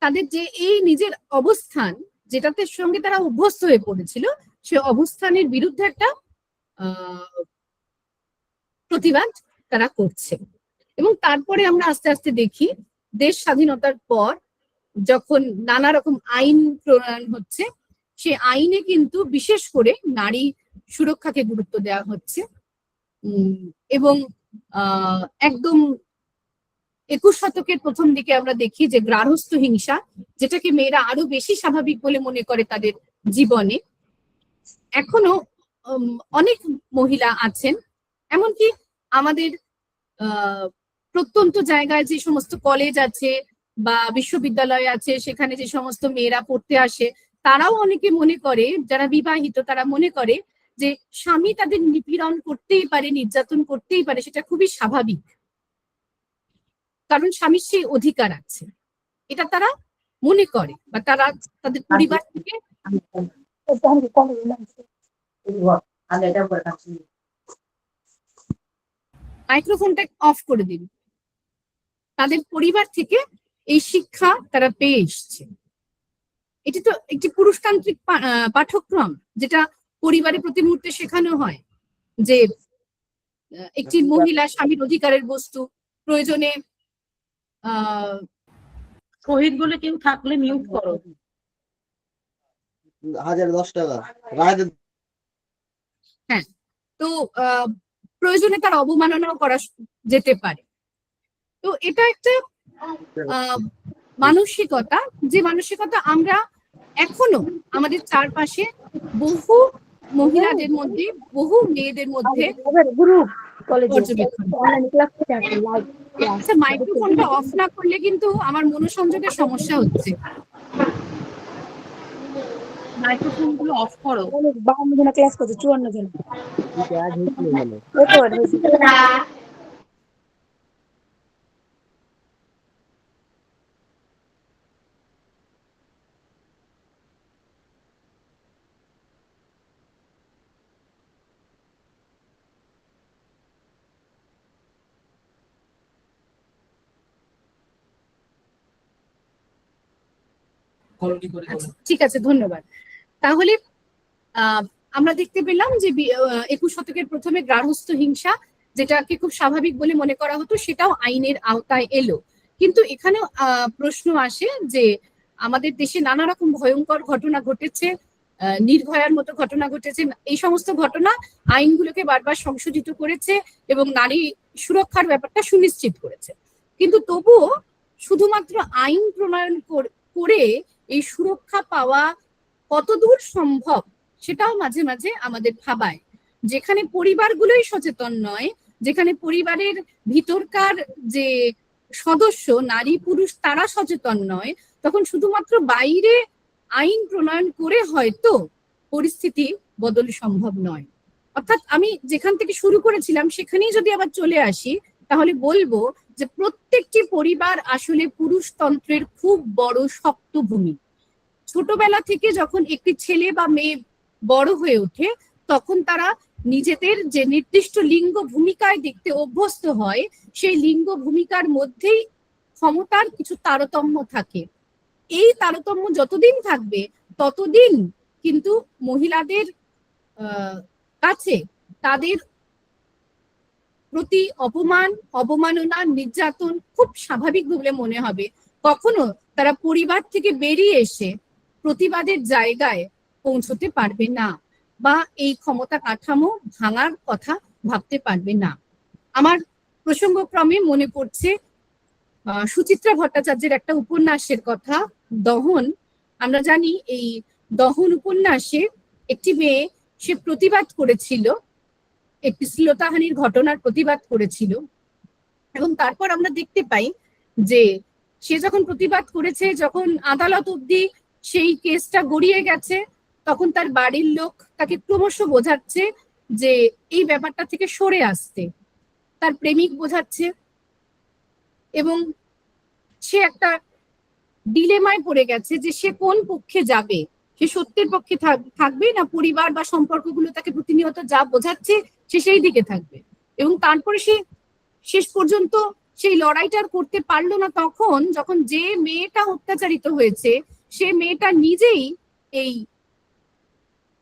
তাদের যে এই নিজের অবস্থান, যেটাতে সঙ্গে তারা অভ্যস্ত হয়ে পড়েছিল, সে অবস্থানের বিরুদ্ধে একটা প্রতিবাদ তারা করছে। এবং তারপরে আমরা আস্তে আস্তে দেখি দেশ স্বাধীনতার পর যখন নানা রকম আইন প্রণয়ন হচ্ছে, সে আইনে কিন্তু বিশেষ করে নারী সুরক্ষাকে গুরুত্ব দেওয়া হচ্ছে। এবং একদম 21 শতকের প্রথম দিকে আমরা দেখি যে গার্হস্থ্য হিংসা, যেটাকে মেয়েরা আরো বেশি স্বাভাবিক বলে মনে করে তাদের জীবনে, এখনো অনেক মহিলা আছেন। এমনকি আমাদের প্রত্যন্ত জায়গায় যে সমস্ত কলেজ আছে বা বিশ্ববিদ্যালয় আছে, সেখানে যে সমস্ত মেয়েরা পড়তে আসে, তারাও অনেকে মনে করে, যারা বিবাহিত, তারা মনে করে যে স্বামী তাদের নিপীড়ন করতেই পারে, নির্যাতন করতেই পারে, সেটা খুবই স্বাভাবিক, কারণ স্বামীর সেই অধিকার আছে, এটা তারা মনে করে, বা তারা তাদের পরিবার থেকে। মাইক্রোফোনটা অফ করে দিন। তাদের পরিবার থেকে এই শিক্ষা তারা পেয়ে এসছে। এটি তো একটি পুরুষতান্ত্রিক পাঠ্যক্রম, যেটা পরিবারে প্রতি মুহূর্তে শেখানো হয় যে একটি মহিলা স্বামীর অধিকারের বস্তু, প্রয়োজনে শহীদ বলে কেউ থাকলে মিউট করো। 1010 টাকা রায় হ্যাঁ, তো প্রয়োজনে তার অবমাননাও করা যেতে পারে। তো এটা একটা মানসিকতা, যে মানসিকতা আমরা এখনো আমাদের চারপাশে বহু মহিলাদের মধ্যে, বহু মেয়েদের মধ্যে পর্যবেক্ষণ। আচ্ছা, মাইক্রোফোনটা অফ না করলে কিন্তু আমার মনোসংযোগের সমস্যা হচ্ছে। মাইক্রোফোন গুলো অফ করো। 52 জন ক্লাস করছে, 54 জন। ঠিক আছে, ধন্যবাদ। তাহলে আমরা দেখতে পেলাম যে 21 শতকের প্রথমে গার্হস্থ্য হিংসা, যেটাকে খুব স্বাভাবিক বলে মনে করা হতো, সেটাও আইনের আওতায় এলো। কিন্তু এখানেও প্রশ্ন আসে যে আমাদের দেশে নানা রকম ভয়ঙ্কর ঘটনা ঘটেছে, নির্ভয়ার মতো ঘটনা ঘটেছে। এই সমস্ত ঘটনা আইনগুলোকে বারবার সংশোধিত করেছে এবং নারী সুরক্ষার ব্যাপারটা সুনিশ্চিত করেছে। কিন্তু তবুও শুধুমাত্র আইন প্রণয়ন করে এই সুরক্ষা পাওয়া কতদূর সম্ভব সেটাও মাঝে মাঝে আমাদের ভাবায়। যেখানে পরিবারগুলোই সচেতন নয়, যেখানে পরিবারের ভিতরকার যে সদস্য নারী পুরুষ তারা সচেতন নয়, তখন শুধুমাত্র বাইরে আইন প্রণয়ন করে হয়তো পরিস্থিতি বদল সম্ভব নয়। অর্থাৎ আমি যেখান থেকে শুরু করেছিলাম সেখানেই যদি আবার চলে আসি, তাহলে বলবো যে প্রত্যেকটি পরিবার আসলে পুরুষতন্ত্রের খুব বড় শক্ত ভূমি। ছোটবেলা থেকে যখন একটি ছেলে বা মেয়ে বড় হয়ে ওঠে, তখন তারা নিজেদের যে নির্দিষ্ট লিঙ্গ ভূমিকায় দেখতে অভ্যস্ত হয়, সেই লিঙ্গ ভূমিকার মধ্যেই ক্ষমতার কিছু তারতম্য থাকে। এই তারতম্য যতদিন থাকবে ততদিন কিন্তু মহিলাদের কাছে তাদের প্রতি অপমান, অবমাননা, নির্যাতন খুব স্বাভাবিক বলে মনে হবে। কখনো তারা পরিবার থেকে বেরিয়ে এসে প্রতিবাদের জায়গায় পৌঁছতে পারবে না বা এই ক্ষমতা কাঠামো ভাঙার কথা ভাবতে পারবে না। আমার প্রসঙ্গক্রমে মনে পড়ছে সুচিত্রা ভট্টাচার্যের একটা উপন্যাসের কথা, দহন। আমরা জানি এই দহন উপন্যাসে একটি মেয়ে, সে প্রতিবাদ করেছিল, একটি শ্লীলতাহানির ঘটনার প্রতিবাদ করেছিল, এবং তারপর আমরা দেখতে পাই যে সে যখন প্রতিবাদ করেছে, যখন আদালত অবধি সেই কেসটা গড়িয়ে গেছে, তখন তার বাড়ির লোক তাকে ক্রমশ বোঝাচ্ছে যে এই ব্যাপারটা থেকে সরে আসতে। তার প্রেমিক বোঝাচ্ছে এবং সে একটা ডিলেমায় পড়ে গেছে যে সে কোন পক্ষে যাবে। সে সত্যের পক্ষে থাকবে না পরিবার বা সম্পর্কগুলো তাকে প্রতিনিয়ত যা বোঝাচ্ছে সে সেই দিকে থাকবে। এবং তারপরে সে শেষ পর্যন্ত সেই লড়াইটার করতে পারলো না, তখন যখন যে মেয়েটা অত্যাচারিত হয়েছে সে মেয়েটা নিজেই এই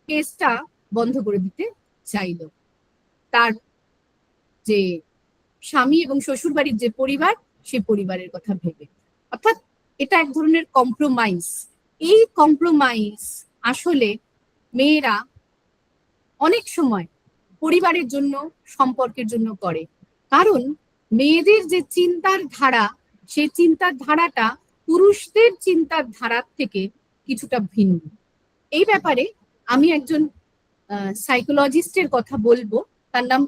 কেসটা বন্ধ করে দিতে চাইল। তার যে স্বামী এবং শ্বশুর বাড়ির যে পরিবার, সে পরিবারের কথা ভেবে। অর্থাৎ এটা এক ধরনের কম্প্রোমাইজ। এই কম্প্রোমাইজ আসলে মেয়েরা অনেক সময় পরিবারের জন্য, সম্পর্কের জন্য করে, কারণ মেয়েদের যে চিন্তার ধারা, সেই চিন্তার ধারাটা পুরুষদের চিন্তার ধারার থেকে কিছুটা ভিন্ন। এই ব্যাপারে আমি একজন সাইকোলজিস্টের কথা বলবো, তার নাম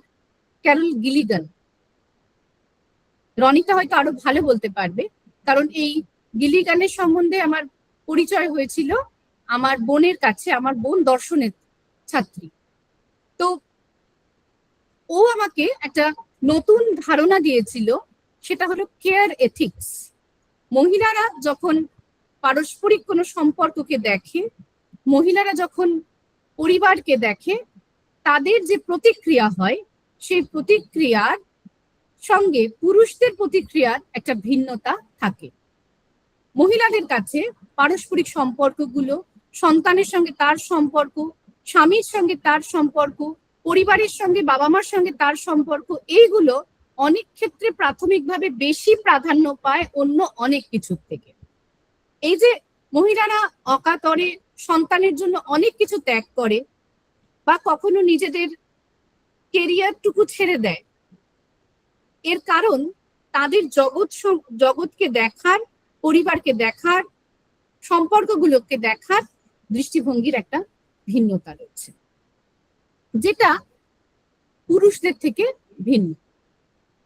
ক্যারল গিলিগান। রনিতা হয়তো আরো ভালো বলতে পারবে, কারণ এই গিলিগানের সম্বন্ধে আমার পরিচয় হয়েছিল আমার বোনের কাছে। আমার বোন দর্শনের ছাত্রী, তো ও আমাকে একটা নতুন ধারণা দিয়েছিল, সেটা হলো কেয়ার এথিক্স। মহিলারা যখন পারস্পরিক কোনো সম্পর্ককে দেখে, মহিলারা যখন পরিবারকে দেখে, তাদের যে প্রতিক্রিয়া হয়, সেই প্রতিক্রিয়ার সঙ্গে পুরুষদের প্রতিক্রিয়ার একটা ভিন্নতা থাকে। মহিলাদের কাছে পারস্পরিক সম্পর্কগুলো, সন্তানের সঙ্গে তার সম্পর্ক, স্বামীর সঙ্গে তার সম্পর্ক, পরিবারের সঙ্গে বাবা মার সঙ্গে তার সম্পর্ক, এইগুলো অনেক ক্ষেত্রে প্রাথমিকভাবে বেশি প্রাধান্য পায় অন্য অনেক কিছুর থেকে। এই যে মহিলারা অকাতরে সন্তানের জন্য অনেক কিছু ত্যাগ করে বা কখনো নিজেদের কেরিয়ারটুকু ছেড়ে দেয়, এর কারণ তাদের জগৎকে দেখার, পরিবারকে দেখার, সম্পর্কগুলোকে দেখার দৃষ্টিভঙ্গির একটা ভিন্নতা রয়েছে, যেটা পুরুষদের থেকে ভিন্ন।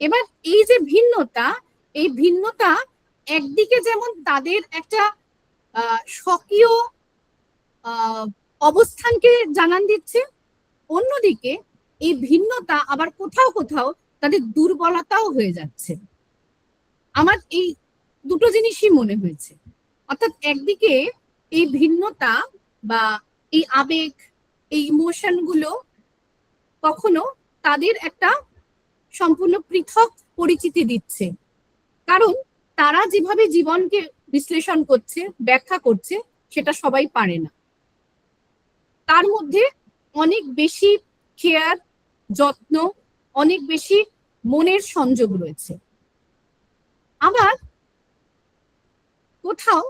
এবার এই যে ভিন্নতা, এই ভিন্নতা একদিকে যেমন তাদের একটা স্বকীয় অবস্থানকে জানান দিচ্ছে, অন্যদিকে এই ভিন্নতা আবার কোথাও কোথাও তাদের দুর্বলতাও হয়ে যাচ্ছে। আমার এই দুটো জিনিসই মনে হয়েছে। অর্থাৎ একদিকে এই ভিন্নতা বা এই আবেগ, এই ইমোশন গুলো কখনো তাদের একটা সম্পূর্ণ পৃথক পরিচিতি দিচ্ছে, কারণ তারা যেভাবে জীবনকে বিশ্লেষণ করছে, ব্যাখ্যা করছে, সেটা সবাই পারে না। তার মধ্যে অনেক বেশি কেয়ার, যত্ন, অনেক বেশি মনের সংযোগ রয়েছে। আবার কোথাও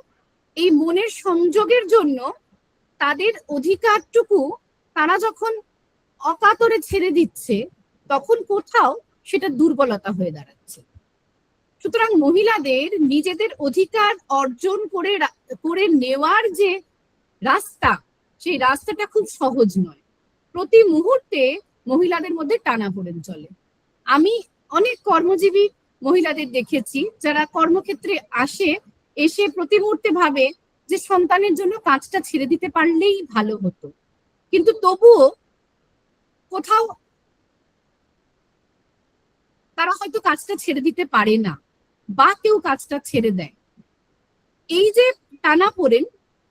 এই মনের সংযোগের জন্য তাদের অধিকারটুকু তারা যখন অকাতরে ছেড়ে দিচ্ছে, তখন কোথাও সেটা দুর্বলতা হয়ে দাঁড়াচ্ছে। সুতরাং মহিলাদের নিজেদের অধিকার অর্জন করে নেওয়ার যে রাস্তা, সেই রাস্তাটা খুব সহজ নয়। প্রতি মুহূর্তে মহিলাদের মধ্যে টানাপোড়েন চলে। আমি অনেক কর্মজীবী মহিলাদের দেখেছি যারা কর্মক্ষেত্রে এসে প্রতি মুহূর্তে ভাবে যে সন্তানের জন্য কাজটা ছেড়ে দিতে পারলেই ভালো হতো, কিন্তু তবুও কোথাও তারা হয়তো কাজটা ছেড়ে দিতে পারে না, বা কেউ কাজটা ছেড়ে দেয়। এই যে টানাপোড়েন,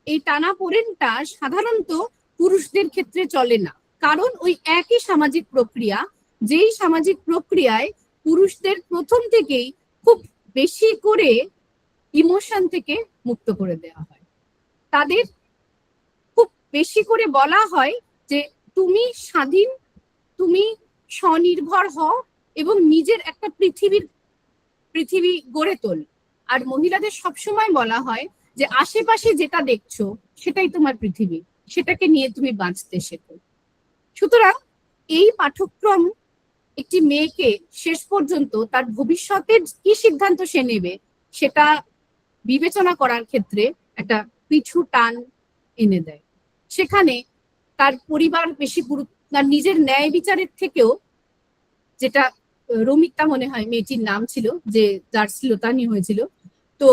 এই টানাপোড়েনটা সাধারণত পুরুষদের ক্ষেত্রে চলে না, কারণ ওই একই সামাজিক প্রক্রিয়া, যেই সামাজিক প্রক্রিয়ায় পুরুষদের প্রথম থেকেই খুব বেশি করে ইমোশন থেকে মুক্ত করে দেওয়া হয়। তাদের খুব বেশি করে বলা হয় যে তুমি স্বাধীন, তুমি স্বনির্ভর হও এবং নিজের একটা পৃথিবী গড়ে তোল। আর মহিলাদের সবসময় বলা হয় যে আশেপাশে যেটা দেখছো সেটাই তোমার পৃথিবী, সেটাকে নিয়ে তুমি বাঁচতে শেখো। সুতরাং এই পাঠ্যক্রম একটি মেয়েকে শেষ পর্যন্ত তার ভবিষ্যতের কি সিদ্ধান্ত সে নেবে সেটা বিবেচনা করার ক্ষেত্রে একটা পিছু টান এনে দেয়। সেখানে তার পরিবার বেশি গুরুত্ব, তার নিজের ন্যায় বিচারের থেকেও, যেটা রমিতা মনে হয় মেয়েটির নাম ছিল, যে যার শ্লীলতাহানি হয়েছিল, তো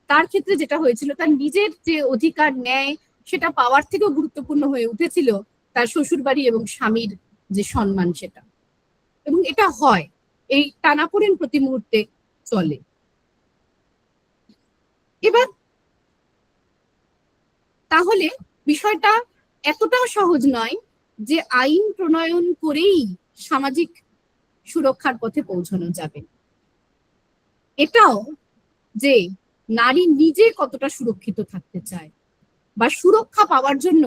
তার ক্ষেত্রে যেটা হয়েছিল, তার নিজের যে অধিকার, ন্যায়, সেটা পাওয়ার থেকেও গুরুত্বপূর্ণ হয়ে উঠেছিল তার শ্বশুরবাড়ি এবং স্বামীর যে সম্মান সেটা। এবং এটা হয়, এই টানাপোড়েন প্রতি মুহূর্তে চলে। এবার তাহলে বিষয়টা এতটাও সহজ নয় যে আইন প্রণয়ন করেই সামাজিক সুরক্ষার পথে পৌঁছানো যাবে। এটাও যে নারী নিজে কতটা সুরক্ষিত থাকতে চায় বা সুরক্ষা পাওয়ার জন্য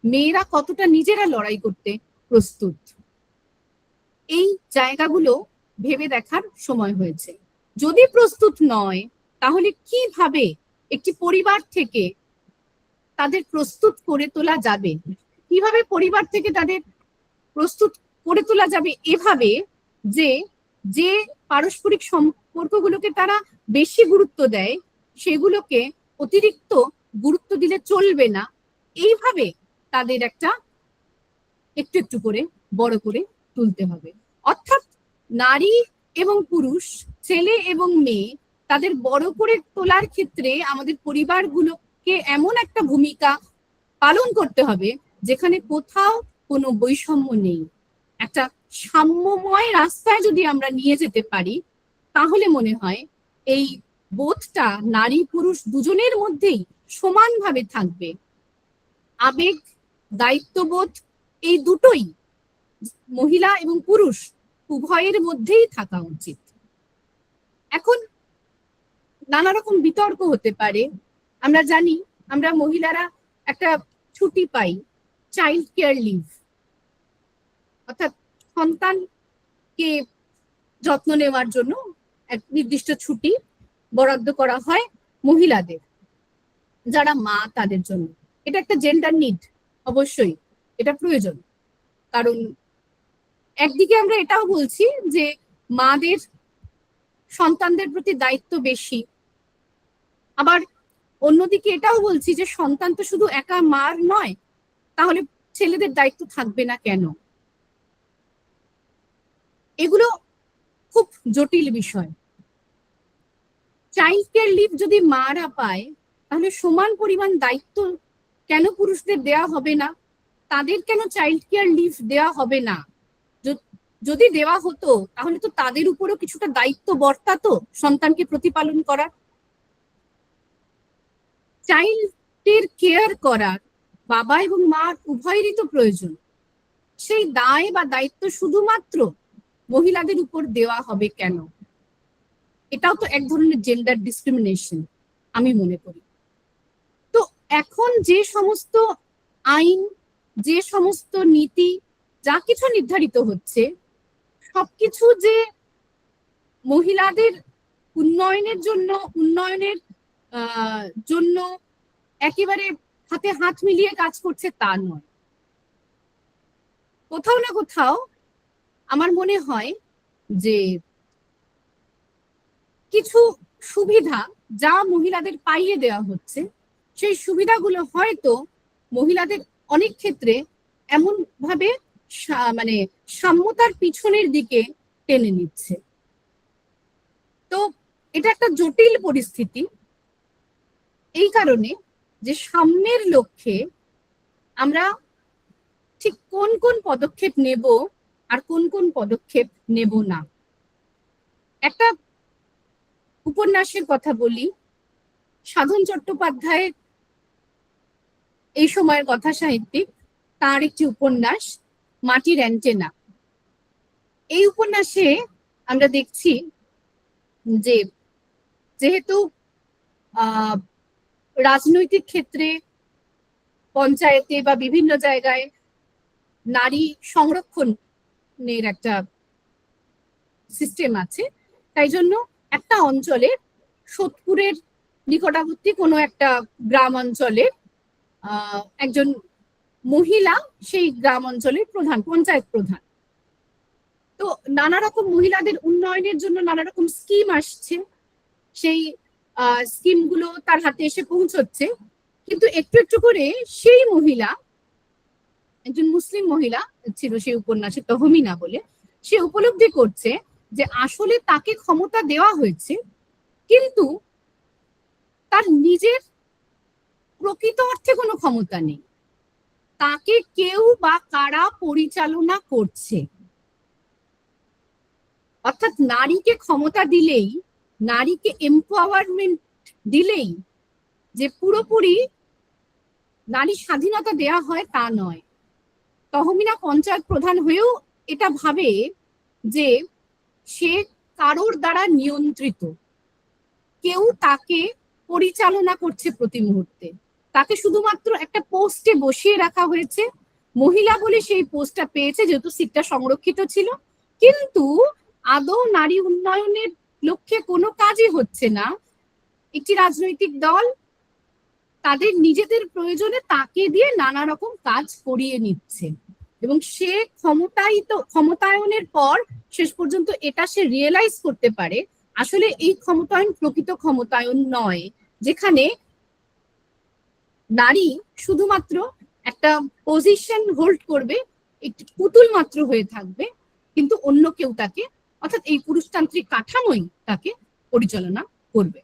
মেয়েরা কতটা নিজেরা লড়াই করতে প্রস্তুত, এই জায়গাগুলো ভেবে দেখার সময় হয়েছে। যদি প্রস্তুত নয়, তাহলে কিভাবে একটি পরিবার থেকে তাদের প্রস্তুত করে তোলা যাবে? কিভাবে পরিবার থেকে তাদের প্রস্তুত করে তোলা যাবে এভাবে যে যে পারস্পরিক সম্পর্কগুলোকে তারা বেশি গুরুত্ব দেয়, সেগুলোকে অতিরিক্ত গুরুত্ব দিলে চলবে না, এইভাবে তাদের একটু একটু করে বড় করে তুলতে হবে। অর্থাৎ নারী এবং পুরুষ, ছেলে এবং মেয়ে, তাদের বড় করে তোলার ক্ষেত্রে আমাদের পরিবারগুলোকে এমন একটা ভূমিকা পালন করতে হবে যেখানে কোথাও কোনো বৈষম্য নেই। একটা সাম্যময় রাস্তায় যদি আমরা নিয়ে যেতে পারি, তাহলে মনে হয় এই বোধটা নারী পুরুষ দুজনের মধ্যেই সমানভাবে থাকবে। আবেগ, দায়িত্ববোধ, এই দুটোই মহিলা এবং পুরুষ উভয়ের মধ্যেই থাকা উচিত। এখন নানা রকম বিতর্ক হতে পারে। আমরা জানি, আমরা মহিলারা একটা ছুটি পাই, চাইল্ড কেয়ার লিভ, অর্থাৎ সন্তানকে যত্ন নেওয়ার জন্য এক নির্দিষ্ট ছুটি বরাদ্দ করা হয় মহিলাদের। যারা মা তাদের জন্য। এটা একটা জেন্ডার নিড, অবশ্যই এটা প্রয়োজন। কারণ একদিকে আমরা এটাও বলছি যে মাদের সন্তানদের প্রতি দায়িত্ব বেশি, আবার অন্যদিকে এটাও বলছি যে সন্তান তো শুধু একা মার নয়, তাহলে ছেলেদের দায়িত্ব থাকবে না কেন? এগুলো খুব জটিল বিষয়। চাইল্ড কেয়ার লিভ যদি মারা পায়, তাহলে সমান পরিমাণ দায়িত্ব কেন পুরুষদের দেয়া হবে না? তাদের কেন চাইল্ড কেয়ার লিভ দেওয়া হবে না? যদি দেওয়া হতো তাহলে তো তাদের উপরেও কিছুটা দায়িত্ব বর্তাতো সন্তানকে প্রতিপালন করার। চাইল্ডের কেয়ার করার বাবা এবং মার উভয়েরই তো প্রয়োজন। সেই দায় বা দায়িত্ব শুধুমাত্র মহিলাদের উপর দেওয়া হবে কেন? এটাও তো এক ধরনের জেন্ডার ডিসক্রিমিনেশন আমি মনে করি। তো এখন যে সমস্ত আইন, যে সমস্ত নীতি, যা কিছু নির্ধারিত হচ্ছে, সবকিছু যে মহিলাদের উন্নয়নের জন্য একেবারে হাতে হাত মিলিয়ে কাজ করছে তা নয়। কোথাও না কোথাও আমার মনে হয় যে কিছু সুবিধা যা মহিলাদের পাইয়ে দেওয়া হচ্ছে, সেই সুবিধাগুলো হয়তো মহিলাদের অনেক ক্ষেত্রে এমন ভাবে মানে সাম্যতার পিছনের দিকে টেনে নিচ্ছে। তো এটা একটা জটিল পরিস্থিতি। এই কারণে যে সাম্যের লক্ষ্যে আমরা ঠিক কোন কোন পদক্ষেপ নেব আর কোন কোন পদক্ষেপ নেব না। একটা উপন্যাসের কথা বলি। সাধন চট্টোপাধ্যায় এই সময়ের কথা সাহিত্যিক, তার একটি উপন্যাস মাটির অ্যান্টেনা। এই উপন্যাসে আমরা দেখছি যে যেহেতু রাজনৈতিক ক্ষেত্রে, পঞ্চায়েতে বা বিভিন্ন জায়গায় নারী সংরক্ষণের একটা সিস্টেম আছে, তাই জন্য একটা অঞ্চলে সোদপুরের নিকটবর্তী কোনো একটা গ্রাম অঞ্চলে একজন মহিলা সেই গ্রাম অঞ্চলের প্রধান, পঞ্চায়েত প্রধান। তো নানা রকম মহিলাদের উন্নয়নের জন্য নানা রকম স্কিম আসছে, সেই স্কিমগুলো তার হাতে এসে পৌঁছচ্ছে। কিন্তু একটু একটু করে সেই মহিলা, একজন মুসলিম মহিলা ছিল সেই উপন্যাসে, তহমিনা বলে, সে উপলব্ধি করছে যে আসলে তাকে ক্ষমতা দেওয়া হয়েছে, কিন্তু তার নিজের প্রকৃত অর্থে কোনো ক্ষমতা নেই। তাকে কেউ বা কারা পরিচালনা করছে। অর্থাৎ নারীকে ক্ষমতা দিলেই, নারীকে এম্পাওয়ারমেন্ট দিলেই যে পুরোপুরি নারী স্বাধীনতা দেয়া হয় তা নয়। তহমিনা পঞ্চায়েত প্রধান হয়েও এটা ভাবে যে সে কারোর দ্বারা নিয়ন্ত্রিত, কেউ তাকে পরিচালনা করছে প্রতি মুহূর্তে। তাকে শুধুমাত্র একটা পোস্টে বসিয়ে রাখা হয়েছে, মহিলা বলে সেই পোস্টটা পেয়েছে যেহেতু সিটটা সংরক্ষিত ছিল, কিন্তু আদৌ নারী উন্নয়নের লক্ষ্যে কোনো কাজই হচ্ছে না। একটি রাজনৈতিক দল তাদের নিজেদের প্রয়োজনে তাকে দিয়ে নানা রকম কাজ করিয়ে নিচ্ছে, এবং সে ক্ষমতায়নের পর শেষ পর্যন্ত এটা সে রিয়েলাইজ করতে পারে আসলে এই ক্ষমতায়ন প্রকৃত ক্ষমতায়ন নয়, যেখানে নারী শুধুমাত্র একটা পজিশন হোল্ড করবে, একটি পুতুল মাত্র হয়ে থাকবে, কিন্তু অন্য কেউ তাকে, অর্থাৎ এই পুরুষতান্ত্রিক কাঠামোই তাকে পরিচালনা করবে।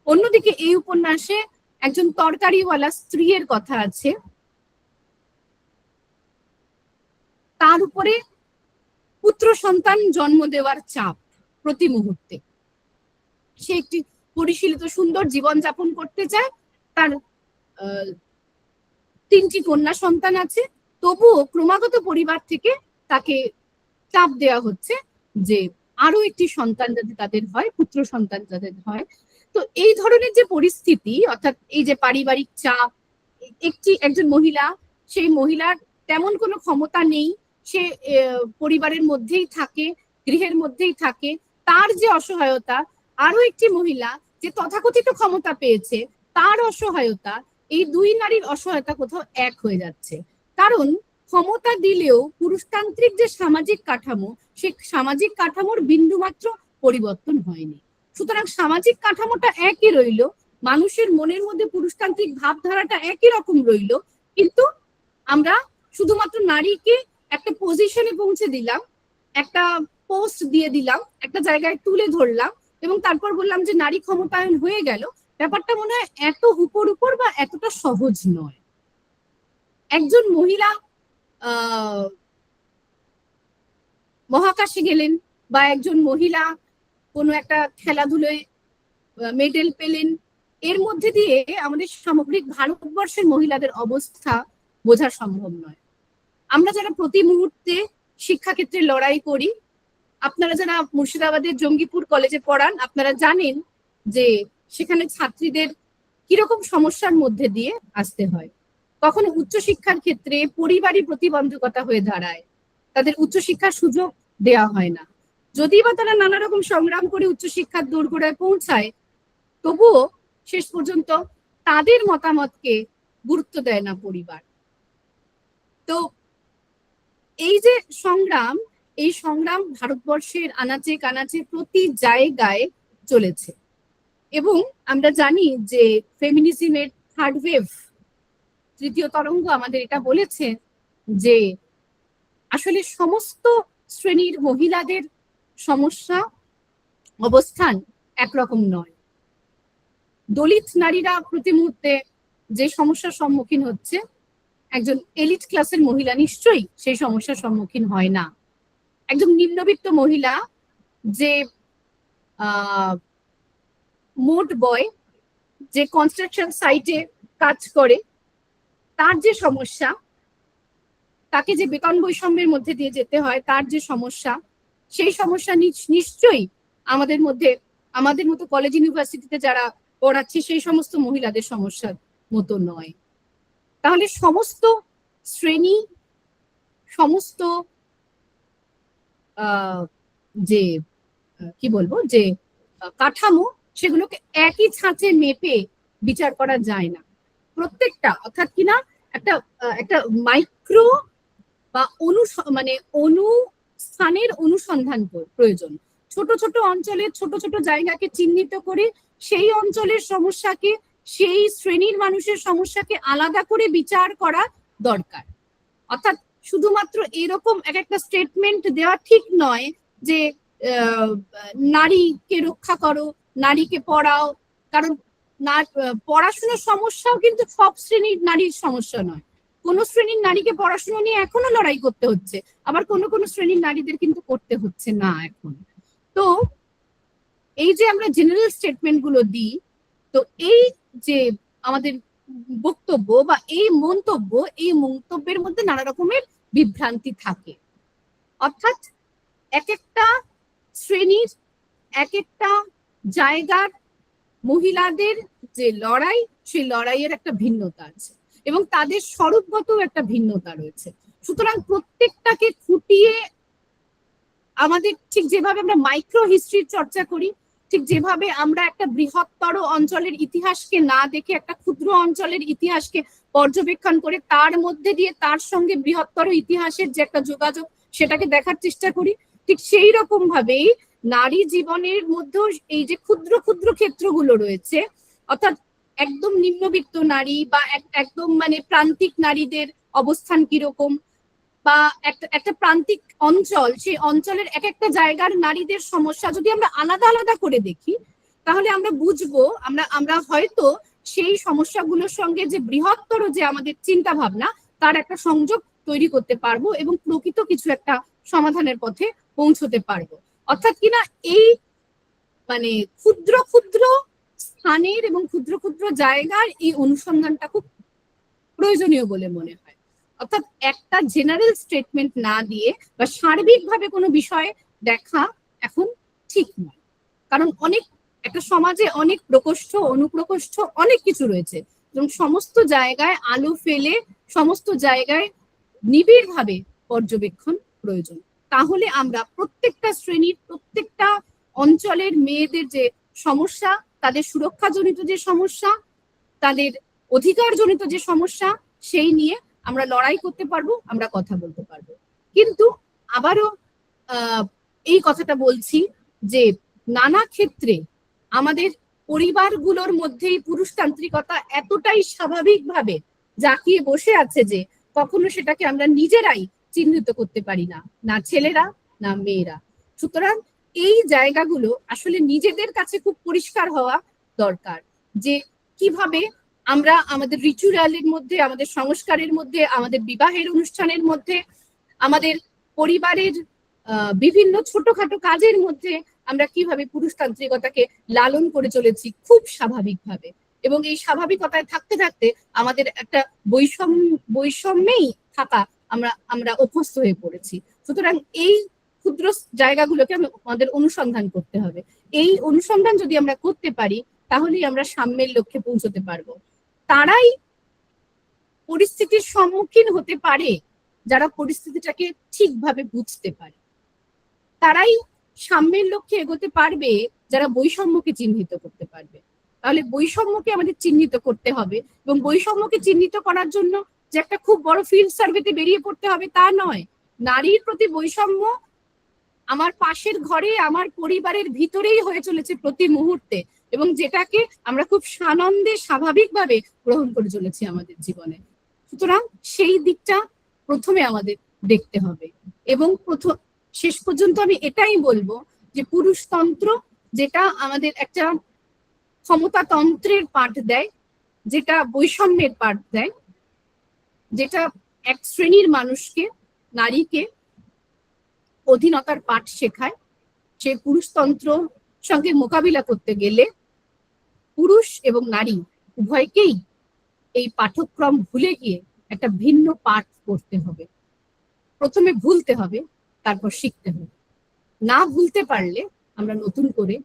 অন্যদিকে এই উপন্যাসে একজন তরকারিওয়ালা স্ত্রীর কথা আছে, তার উপরে পুত্র সন্তান জন্ম দেওয়ার চাপ প্রতি মুহূর্তে। সে একটি পরিশীলিত সুন্দর জীবন যাপন করতে চায়, তার 3টি কন্যা সন্তান আছে, তবুও ক্রমাগত পরিবার থেকে তাকে চাপ দেওয়া হচ্ছে যে আরো একটি সন্তান যাতে তাদের হয়, পুত্র সন্তান যাদের হয়। তো এই ধরনের যে পরিস্থিতি, অর্থাৎ এই যে পারিবারিক চাপ, একজন মহিলা, সেই মহিলার তেমন কোনো ক্ষমতা নেই, সে পরিবারের মধ্যেই থাকে, গৃহের মধ্যেই থাকে, তার যে অসহায়তা, আরো একটি মহিলা যে তথাকথিত ক্ষমতা পেয়েছে তার অসহায়তা, এই দুই নারীর অসহায়তা কোথাও এক হয়ে যাচ্ছে। কারণ ক্ষমতা দিলেও পুরুষতান্ত্রিক যে সামাজিক কাঠামো, সে সামাজিক কাঠামোর বিন্দুমাত্র পরিবর্তন হয়নি। সুতরাং সামাজিক কাঠামোটা একই রইল, মানুষের মনের মধ্যে পুরুষতান্ত্রিক ভাবধারাটা একই রকম রইল, কিন্তু আমরা শুধুমাত্র নারীকে একটা পজিশনে পৌঁছে দিলাম, একটা পোস্ট দিয়ে দিলাম, একটা জায়গায় তুলে ধরলাম এবং তারপর বললাম যে নারী ক্ষমতায়ন হয়ে গেল। ব্যাপারটা মনে হয় এত উপর উপর বা এতটা সহজ নয়। একজন মহিলা মহাকাশে গেলেন বা একজন মহিলা কোনো একটা খেলাধুলোয় মেডেল পেলেন, এর মধ্যে দিয়ে আমাদের সামগ্রিক ভারতবর্ষের মহিলাদের অবস্থা বোঝা সম্ভব নয়। আমরা যারা প্রতি মুহূর্তে শিক্ষাক্ষেত্রে লড়াই করি, আপনারা যারা মুর্শিদাবাদের জঙ্গিপুর কলেজে পড়ান, আপনারা জানেন যে সেখানে ছাত্রীদের কিরকম সমস্যার মধ্যে দিয়ে আসতে হয়। কখনো উচ্চশিক্ষার ক্ষেত্রে পরিবারই প্রতিবন্ধকতা হয়ে দাঁড়ায়, তাদের উচ্চশিক্ষার সুযোগ দেওয়া হয় না। যদি বা তারা নানা রকম সংগ্রাম করে উচ্চশিক্ষার দোরগোড়ায় পৌঁছায়, তবুও শেষ পর্যন্ত তাদের মতামতকে গুরুত্ব দেয় না পরিবার। তো এই যে সংগ্রাম, এই সংগ্রাম ভারতবর্ষের আনাচে কানাচে প্রতি জায়গায় চলেছে এবং আমরা জানি যে ফেমিনিজমের থার্ড ওয়েভ, তৃতীয় তরঙ্গ আমাদের এটা বলেছে যে আসলে সমস্ত শ্রেণীর মহিলাদের সমস্যা অবস্থান একরকম নয়। দলিত নারীরা প্রতি মুহূর্তে যে সমস্যার সম্মুখীন হচ্ছে, একজন এলিট ক্লাসের মহিলা নিশ্চয়ই সেই সমস্যার সম্মুখীন হয় না। একজন নিম্নবিত্ত মহিলা যে মোট বয়, যে কনস্ট্রাকশন সাইটে কাজ করে, তার যে সমস্যা, তাকে যে বেতন বৈষম্যের মধ্যে দিয়ে যেতে হয়, তার যে সমস্যা, সেই সমস্যা নিশ্চয়ই আমাদের মতো কলেজ ইউনিভার্সিটিতে যারা পড়াচ্ছে সেই সমস্ত মহিলাদের সমস্যার মতো নয়। তাহলে সমস্ত শ্রেণী, সমস্ত যে কি বলবো, যে কাঠামো, সেগুলোকে একই ছাঁচে মেপে বিচার করা যায় না। প্রত্যেকটা, অর্থাৎ কিনা একটা মাইক্রো বা অনুস্থানের অনুসন্ধান প্রয়োজন। ছোট ছোট অঞ্চলের ছোট ছোট জায়গাকে চিহ্নিত করে সেই অঞ্চলের সমস্যাকে, সেই শ্রেণীর মানুষের সমস্যাকে আলাদা করে বিচার করা দরকার। অর্থাৎ শুধুমাত্র এরকম একটা স্টেটমেন্ট দেওয়া ঠিক নয় যে নারীকে রক্ষা করো, নারীকে পড়াও। কারণ পড়াশোনার সমস্যাও কিন্তু সব শ্রেণীর নারীর সমস্যা নয়। কোন শ্রেণীর নারীকে পড়াশোনা নিয়ে এখনো লড়াই করতে হচ্ছে, আবার কোন শ্রেণীর নারীদের কিন্তু করতে হচ্ছে না এখন। তো এই যে আমরা জেনারেল স্টেটমেন্ট গুলো দিই, তো এই যে আমাদের বক্তব্য বা এই মন্তব্যের মধ্যে নানা রকমের বিভ্রান্তি থাকে। অর্থাৎ এক একটা শ্রেণীর, এক একটা জায়গার মহিলাদের যে লড়াই, সেই লড়াইয়ের একটা ভিন্নতা আছে এবং তাদের স্বরূপগত একটা ভিন্নতা রয়েছে। সুতরাং প্রত্যেকটাকে খুঁটিয়ে আমাদের, ঠিক যেভাবে আমরা মাইক্রো হিস্ট্রির চর্চা করি, ঠিক যেভাবে আমরা একটা বৃহত্তর অঞ্চলের ইতিহাসকে না দেখে একটা ক্ষুদ্র অঞ্চলের ইতিহাসকে পর্যবেক্ষণ করে তার মধ্যে দিয়ে তার সঙ্গে বৃহত্তর ইতিহাসের যে একটা যোগাযোগ, সেটাকে দেখার চেষ্টা করি, ঠিক সেই রকম ভাবেই নারী জীবনের মধ্যেও এই যে ক্ষুদ্র ক্ষুদ্র ক্ষেত্রগুলো রয়েছে, অর্থাৎ একদম নিম্নবিত্ত নারী বা একদম প্রান্তিক নারীদের অবস্থান কিরকম, বা একটা প্রান্তিক অঞ্চল, সেই অঞ্চলের এক একটা জায়গার নারীদের সমস্যা যদি আমরা আলাদা আলাদা করে দেখি, তাহলে আমরা বুঝবো, আমরা হয়তো সেই সমস্যাগুলোর সঙ্গে যে বৃহত্তর যে আমাদের চিন্তা ভাবনা, তার একটা সংযোগ তৈরি করতে পারবো এবং প্রকৃত কিছু একটা সমাধানের পথে পৌঁছতে পারবো। অর্থাৎ কিনা এই ক্ষুদ্র ক্ষুদ্র স্থানের এবং ক্ষুদ্র ক্ষুদ্র জায়গার এই অনুসন্ধানটা খুব প্রয়োজনীয় বলে মনে হয়। অর্থাৎ একটা জেনারেল স্টেটমেন্ট না দিয়ে বা সার্বিকভাবে কোনো বিষয়ে দেখা এখন ঠিক নয়। কারণ একটা সমাজে অনেক প্রকোষ্ঠ, অনুপ্রকোষ্ঠ, অনেক কিছু রয়েছে এবং সমস্ত জায়গায় আলো ফেলে, সমস্ত জায়গায় নিবিড়ভাবে পর্যবেক্ষণ প্রয়োজন। তাহলে আমরা প্রত্যেকটা শ্রেণীর, প্রত্যেকটা অঞ্চলের মেয়েদের যে সমস্যা, তাদের সুরক্ষাজনিত যে সমস্যা, তাদের অধিকারজনিত যে সমস্যা সেই নিয়ে আমরা লড়াই করতে পারবো, আমরা কথা বলতে পারবো। কিন্তু আবারও এই কথাটা বলছি যে নানা ক্ষেত্রে আমাদের পরিবারগুলোর মধ্যেই পুরুষতান্ত্রিকতা এতটাই স্বাভাবিকভাবে জাঁকিয়ে বসে আছে যে কখনো সেটাকে আমরা নিজেরাই চিহ্নিত করতে পারি না, না ছেলেরা না মেয়েরা। সুতরাং এই জায়গাগুলো আসলে নিজেদের কাছে খুব পরিষ্কার হওয়া দরকার যে কিভাবে আমরা আমাদের রিচুয়ালের মধ্যে, আমাদের সংস্কারের মধ্যে, আমাদের বিবাহের অনুষ্ঠানের মধ্যে, আমাদের পরিবারের বিভিন্ন ছোটখাটো কাজের মধ্যে আমরা কিভাবে পুরুষতান্ত্রিকতাকে লালন করে চলেছি খুব স্বাভাবিকভাবে। এবং এই স্বাভাবিকতায় থাকতে থাকতে আমাদের একটা বৈষম্যেই থাকা আমরা অভ্যস্ত হয়ে পড়েছি। সুতরাং এই ক্ষুদ্র জায়গাগুলোকে আমাদের অনুসন্ধান করতে হবে। এই অনুসন্ধান যদি আমরা করতে পারি তাহলেই আমরা সাম্যের লক্ষ্যে পৌঁছতে পারবো। তারাই পরিস্থিতির সম্মুখীন হতে পারে যারা পরিস্থিতিটাকে ঠিকভাবে বুঝতে পারে। তারাই সাম্যের লক্ষ্যে এগোতে পারবে যারা বৈষম্যকে চিহ্নিত করতে পারবে। তাহলে বৈষম্যকে আমাদের চিহ্নিত করতে হবে, এবং বৈষম্যকে চিহ্নিত করার জন্য যে একটা খুব বড় ফিল্ড সার্ভেতে বেরিয়ে পড়তে হবে তা নয়। নারীর প্রতি বৈষম্য আমার পাশের ঘরে, আমার পরিবারের ভিতরেই হয়ে চলেছে প্রতি মুহূর্তে, এবং যেটাকে আমরা খুব সানন্দে স্বাভাবিকভাবে গ্রহণ করে চলেছি আমাদের জীবনে। সুতরাং সেই দিকটা প্রথমে আমাদের দেখতে হবে। এবং শেষ পর্যন্ত আমি এটাই বলবো যে পুরুষতন্ত্র যেটা আমাদের একটা ক্ষমতাতন্ত্রের পাঠ দেয়, যেটা বৈষম্যের পাঠ দেয়, যেটা এক শ্রেণীর মানুষকে, নারীকে অধীনতার পাঠ শেখায়, সে পুরুষতন্ত্র সঙ্গে মোকাবিলা করতে গেলে পুরুষ এবং নারী উভয়কেই এই পাঠ্যক্রম ভুলে গিয়ে একটা ভিন্ন পাঠ পড়তে হবে। প্রথমে ভুলতে হবে, তারপর শিখতে হবে। না ভুলতে পারলে আমরা নতুন করে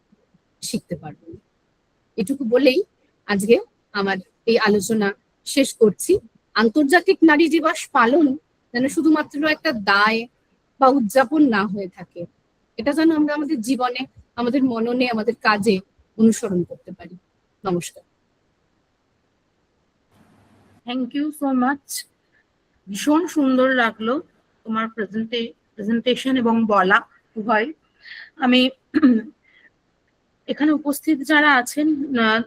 শিখতে পারবো না। এটুকু বলেই আজকে আমার এই আলোচনা শেষ করছি। আন্তর্জাতিক নারী দিবস পালন যেন শুধুমাত্র একটা দায় বা উদযাপন না হয়ে থাকে, এটা যেন আমরা আমাদের জীবনে, আমাদের মননে, আমাদের কাজে অনুসরণ করতে পারি। নমস্কার। Thank you so much. ভীষণ সুন্দর লাগলো তোমার প্রেজেন্টেশন এবং বলা উভয়। আমি এখানে উপস্থিত যারা আছেন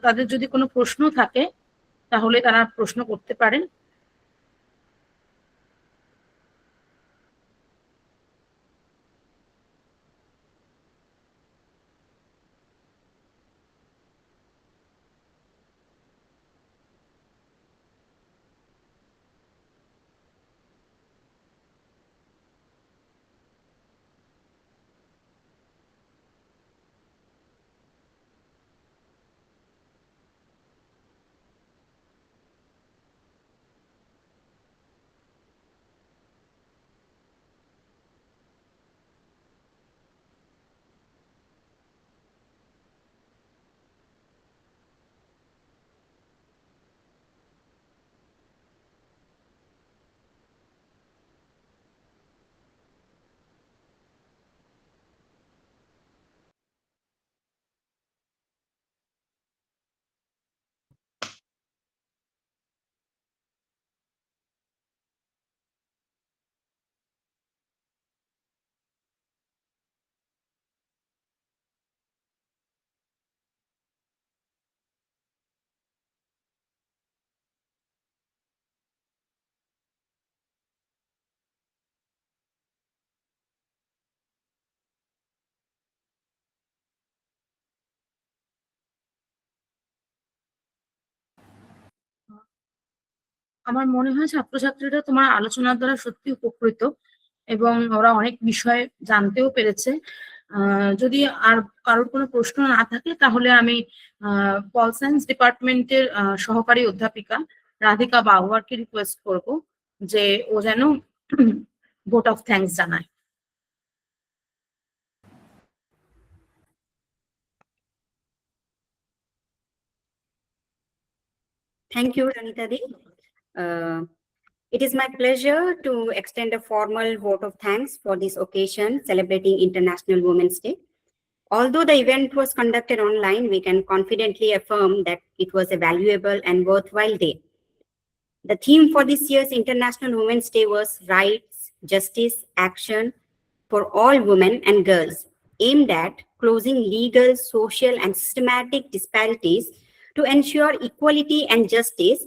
তাদের যদি কোনো প্রশ্ন থাকে তাহলে তারা প্রশ্ন করতে পারেন। আমার মনে হয় ছাত্রছাত্রীরা তোমার আলোচনার দ্বারা সত্যি উপকৃত এবং ওরা অনেক বিষয় জানতেও পেরেছে। যদি আর কারোর কোনো প্রশ্ন না থাকে তাহলে আমি পল সায়েন্স ডিপার্টমেন্টের সহকারী অধ্যাপিকা রাধিকা বাগওয়ারকে রিকোয়েস্ট করব যে ও যেন ভোট অফ থ্যাঙ্কস জানায়। Thank you, Ranita Di. It is my pleasure to extend a formal vote of thanks for this occasion celebrating International Women's Day. Although the event was conducted online, we can confidently affirm that it was a valuable and worthwhile day. The theme for this year's International Women's Day was Rights, Justice, Action for all women and girls, aimed at closing legal, social, and systematic disparities to ensure equality and justice.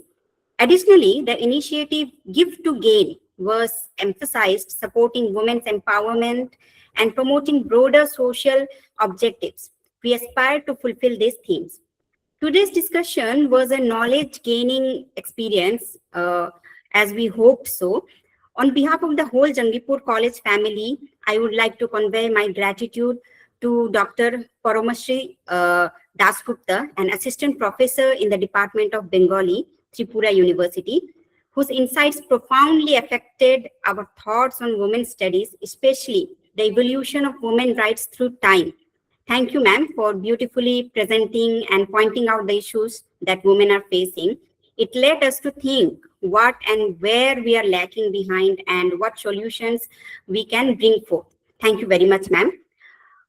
Additionally, the initiative Give to Gain was emphasized, supporting women's empowerment and promoting broader social objectives. We aspire to fulfill these themes. Today's discussion was a knowledge-gaining experience, as we hoped so. On behalf of the whole Jangipur College family, I would like to convey my gratitude to Dr. Paramashri Dasgupta, an assistant professor in the Department of Bengali, Tripura University, whose insights profoundly affected our thoughts on women's studies, especially the evolution of women's rights through time. Thank you, ma'am, for beautifully presenting and pointing out the issues that women are facing. It led us to think what and where we are lacking behind and what solutions we can bring forth. Thank you very much, ma'am.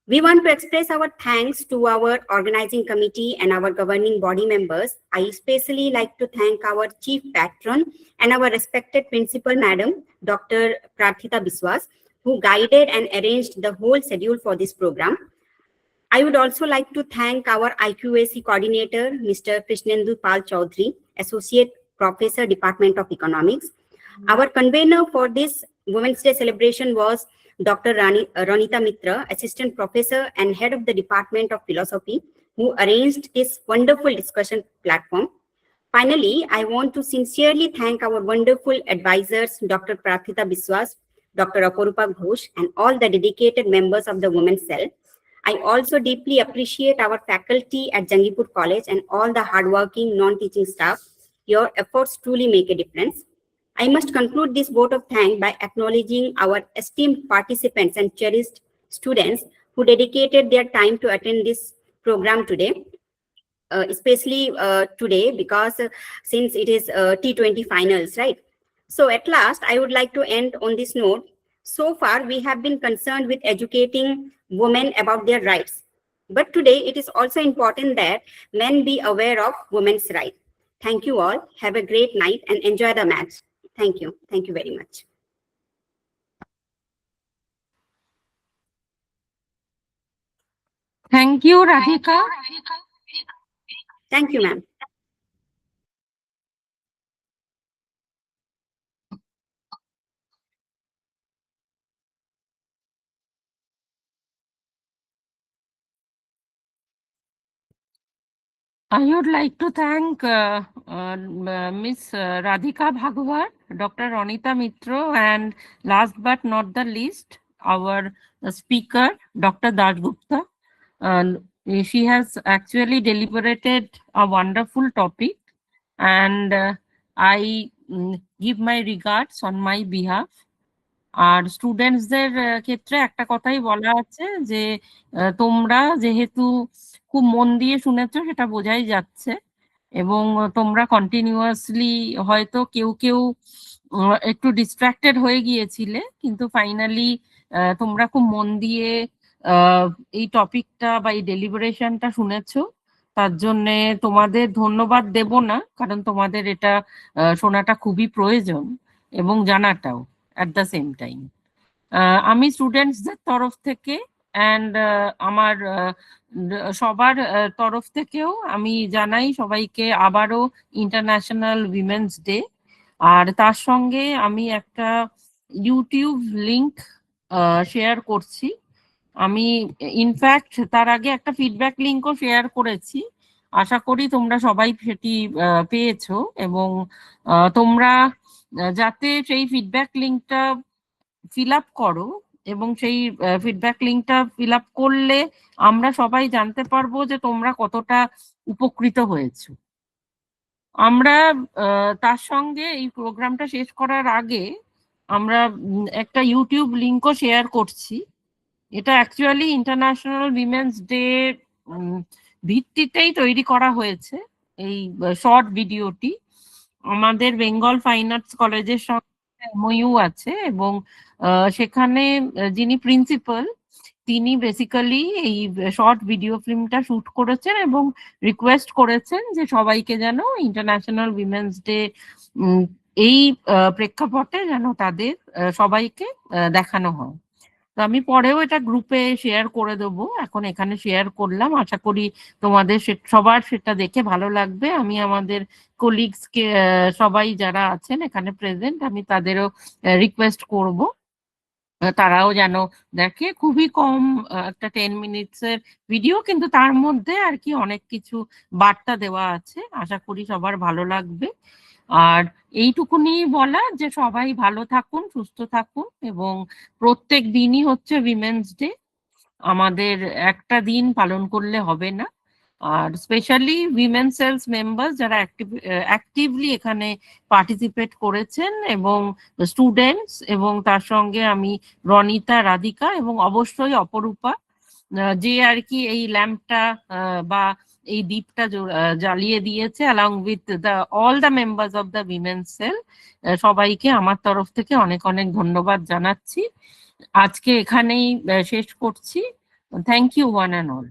We want to express our thanks to our organizing committee and our governing body members. I especially like to thank our chief patron and our respected principal, Madam, Dr. Prarthita Biswas, who guided and arranged the whole schedule for this program. I would also like to thank our IQAC coordinator, Mr. Krishnendu Pal Chaudhary, Associate Professor, Department of Economics. Our convener for this Women's Day celebration was Dr. Ronita Mitra, Assistant Professor and Head of the Department of Philosophy, who arranged this wonderful discussion platform. Finally, I want to sincerely thank our wonderful advisors, Dr. Prarthita Biswas, Dr. Aparupa Ghosh, and all the dedicated members of the Women's Cell. I also deeply appreciate our faculty at Jangipur College and all the hardworking non-teaching staff. Your efforts truly make a difference. I must conclude this vote of thanks by acknowledging our esteemed participants and cherished students who dedicated their time to attend this program today, especially today because since it is T20 finals, right? So at last, I would like to end on this note. So far, we have been concerned with educating women about their rights. But today, it is also important that men be aware of women's rights. Thank you all. Have a great night and enjoy the match. Thank you. Thank you very much. Thank you, Radhika. Thank you, ma'am. I would like to thank Miss Radhika Bhagwat, Dr. Ronita Mitro, and last but not the least, our speaker, Dr. Dasgupta. She has actually deliberated a wonderful topic, and I give my regards on my behalf. আর স্টুডেন্টসদের ক্ষেত্রে একটা কথাই বলা আছে যে তোমরা যেহেতু খুব মন দিয়ে শুনেছো সেটা বোঝাই যাচ্ছে এবং তোমরা কন্টিনিউয়াসলি হয়তো কেউ কেউ একটু ডিস্ট্রাক্টেড হয়ে গিয়েছিলে কিন্তু ফাইনালি তোমরা খুব মন দিয়ে এই টপিকটা বা এই ডেলিবারেশনটা শুনেছো তার জন্য তোমাদের ধন্যবাদ দেব না কারণ তোমাদের এটা শোনাটা খুবই প্রয়োজন এবং জানাটাও at the same time. আমি স্টুডেন্টসদের তরফ থেকে and আমার সবার তরফ থেকেও আমি জানাই সবাইকে আবারও ইন্টারন্যাশনাল উইমেন্স ডে আর তার সঙ্গে আমি একটা ইউটিউব লিংক শেয়ার করছি আমি ইনফ্যাক্ট তার আগে একটা ফিডব্যাক লিংকও শেয়ার করেছি আশা করি তোমরা সবাই সেটি পেয়েছো এবং তোমরা যাতে সেই ফিডব্যাক লিংকটা ফিল আপ করো এবং সেই ফিডব্যাক লিংকটা ফিল আপ করলে আমরা সবাই জানতে পারবো যে তোমরা কতটা উপকৃত হয়েছো আমরা তার সঙ্গে এই প্রোগ্রামটা শেষ করার আগে আমরা একটা ইউটিউব লিংকও শেয়ার করছি এটা অ্যাকচুয়ালি ইন্টারন্যাশনাল উইমেন্স ডে ভিত্তিতেই তৈরি করা হয়েছে এই শর্ট ভিডিওটি আমাদের বেঙ্গল ফাইন আর্টস কলেজের সঙ্গে এমওইউ আছে এবং সেখানে যিনি প্রিন্সিপাল তিনি বেসিক্যালি এই শর্ট ভিডিও ফিল্মটা শুট করেছেন এবং রিকোয়েস্ট করেছেন যে সবাইকে যেন ইন্টারন্যাশনাল উইমেন্স ডে এই প্রেক্ষাপটে যেন তাদের সবাইকে দেখানো হয়। তো আমি পরেও এটা গ্রুপে শেয়ার করে দেবো, এখন এখানে শেয়ার করলাম, আশা করি তোমাদের সবার সেটা দেখে ভালো লাগবে। আমি আমাদের কলিগসকে সবাই যারা আছেন এখানে প্রেজেন্ট, আমি তাদেরও রিকোয়েস্ট করব তারাও যেন দেখে। খুবই কম একটা 10 মিনিটসের ভিডিও, কিন্তু তার মধ্যে আর কি অনেক কিছু বার্তা দেওয়া আছে, আশা করি সবার ভালো লাগবে। আর এইটুকুনি বলা যে সবাই ভালো থাকুন, সুস্থ থাকুন, এবং প্রত্যেক দিনই হচ্ছে উইমেন্স ডে, আমাদের একটা দিন পালন করলে হবে না। আর স্পেশালি উইমেন সেলস মেম্বার যারা অ্যাক্টিভলি এখানে পার্টিসিপেট করেছেন এবং স্টুডেন্টস, এবং তার সঙ্গে আমি রনিতা, রাধিকা এবং অবশ্যই অপরূপা, যে আর কি এই ল্যাম্পটা বা এই দ্বীপটা জ্বালিয়ে দিয়েছে along with all the members of the women's cell। সবাইকে আমার তরফ থেকে অনেক অনেক ধন্যবাদ জানাচ্ছি। আজকে এখানেই শেষ করছি। Thank you one and all.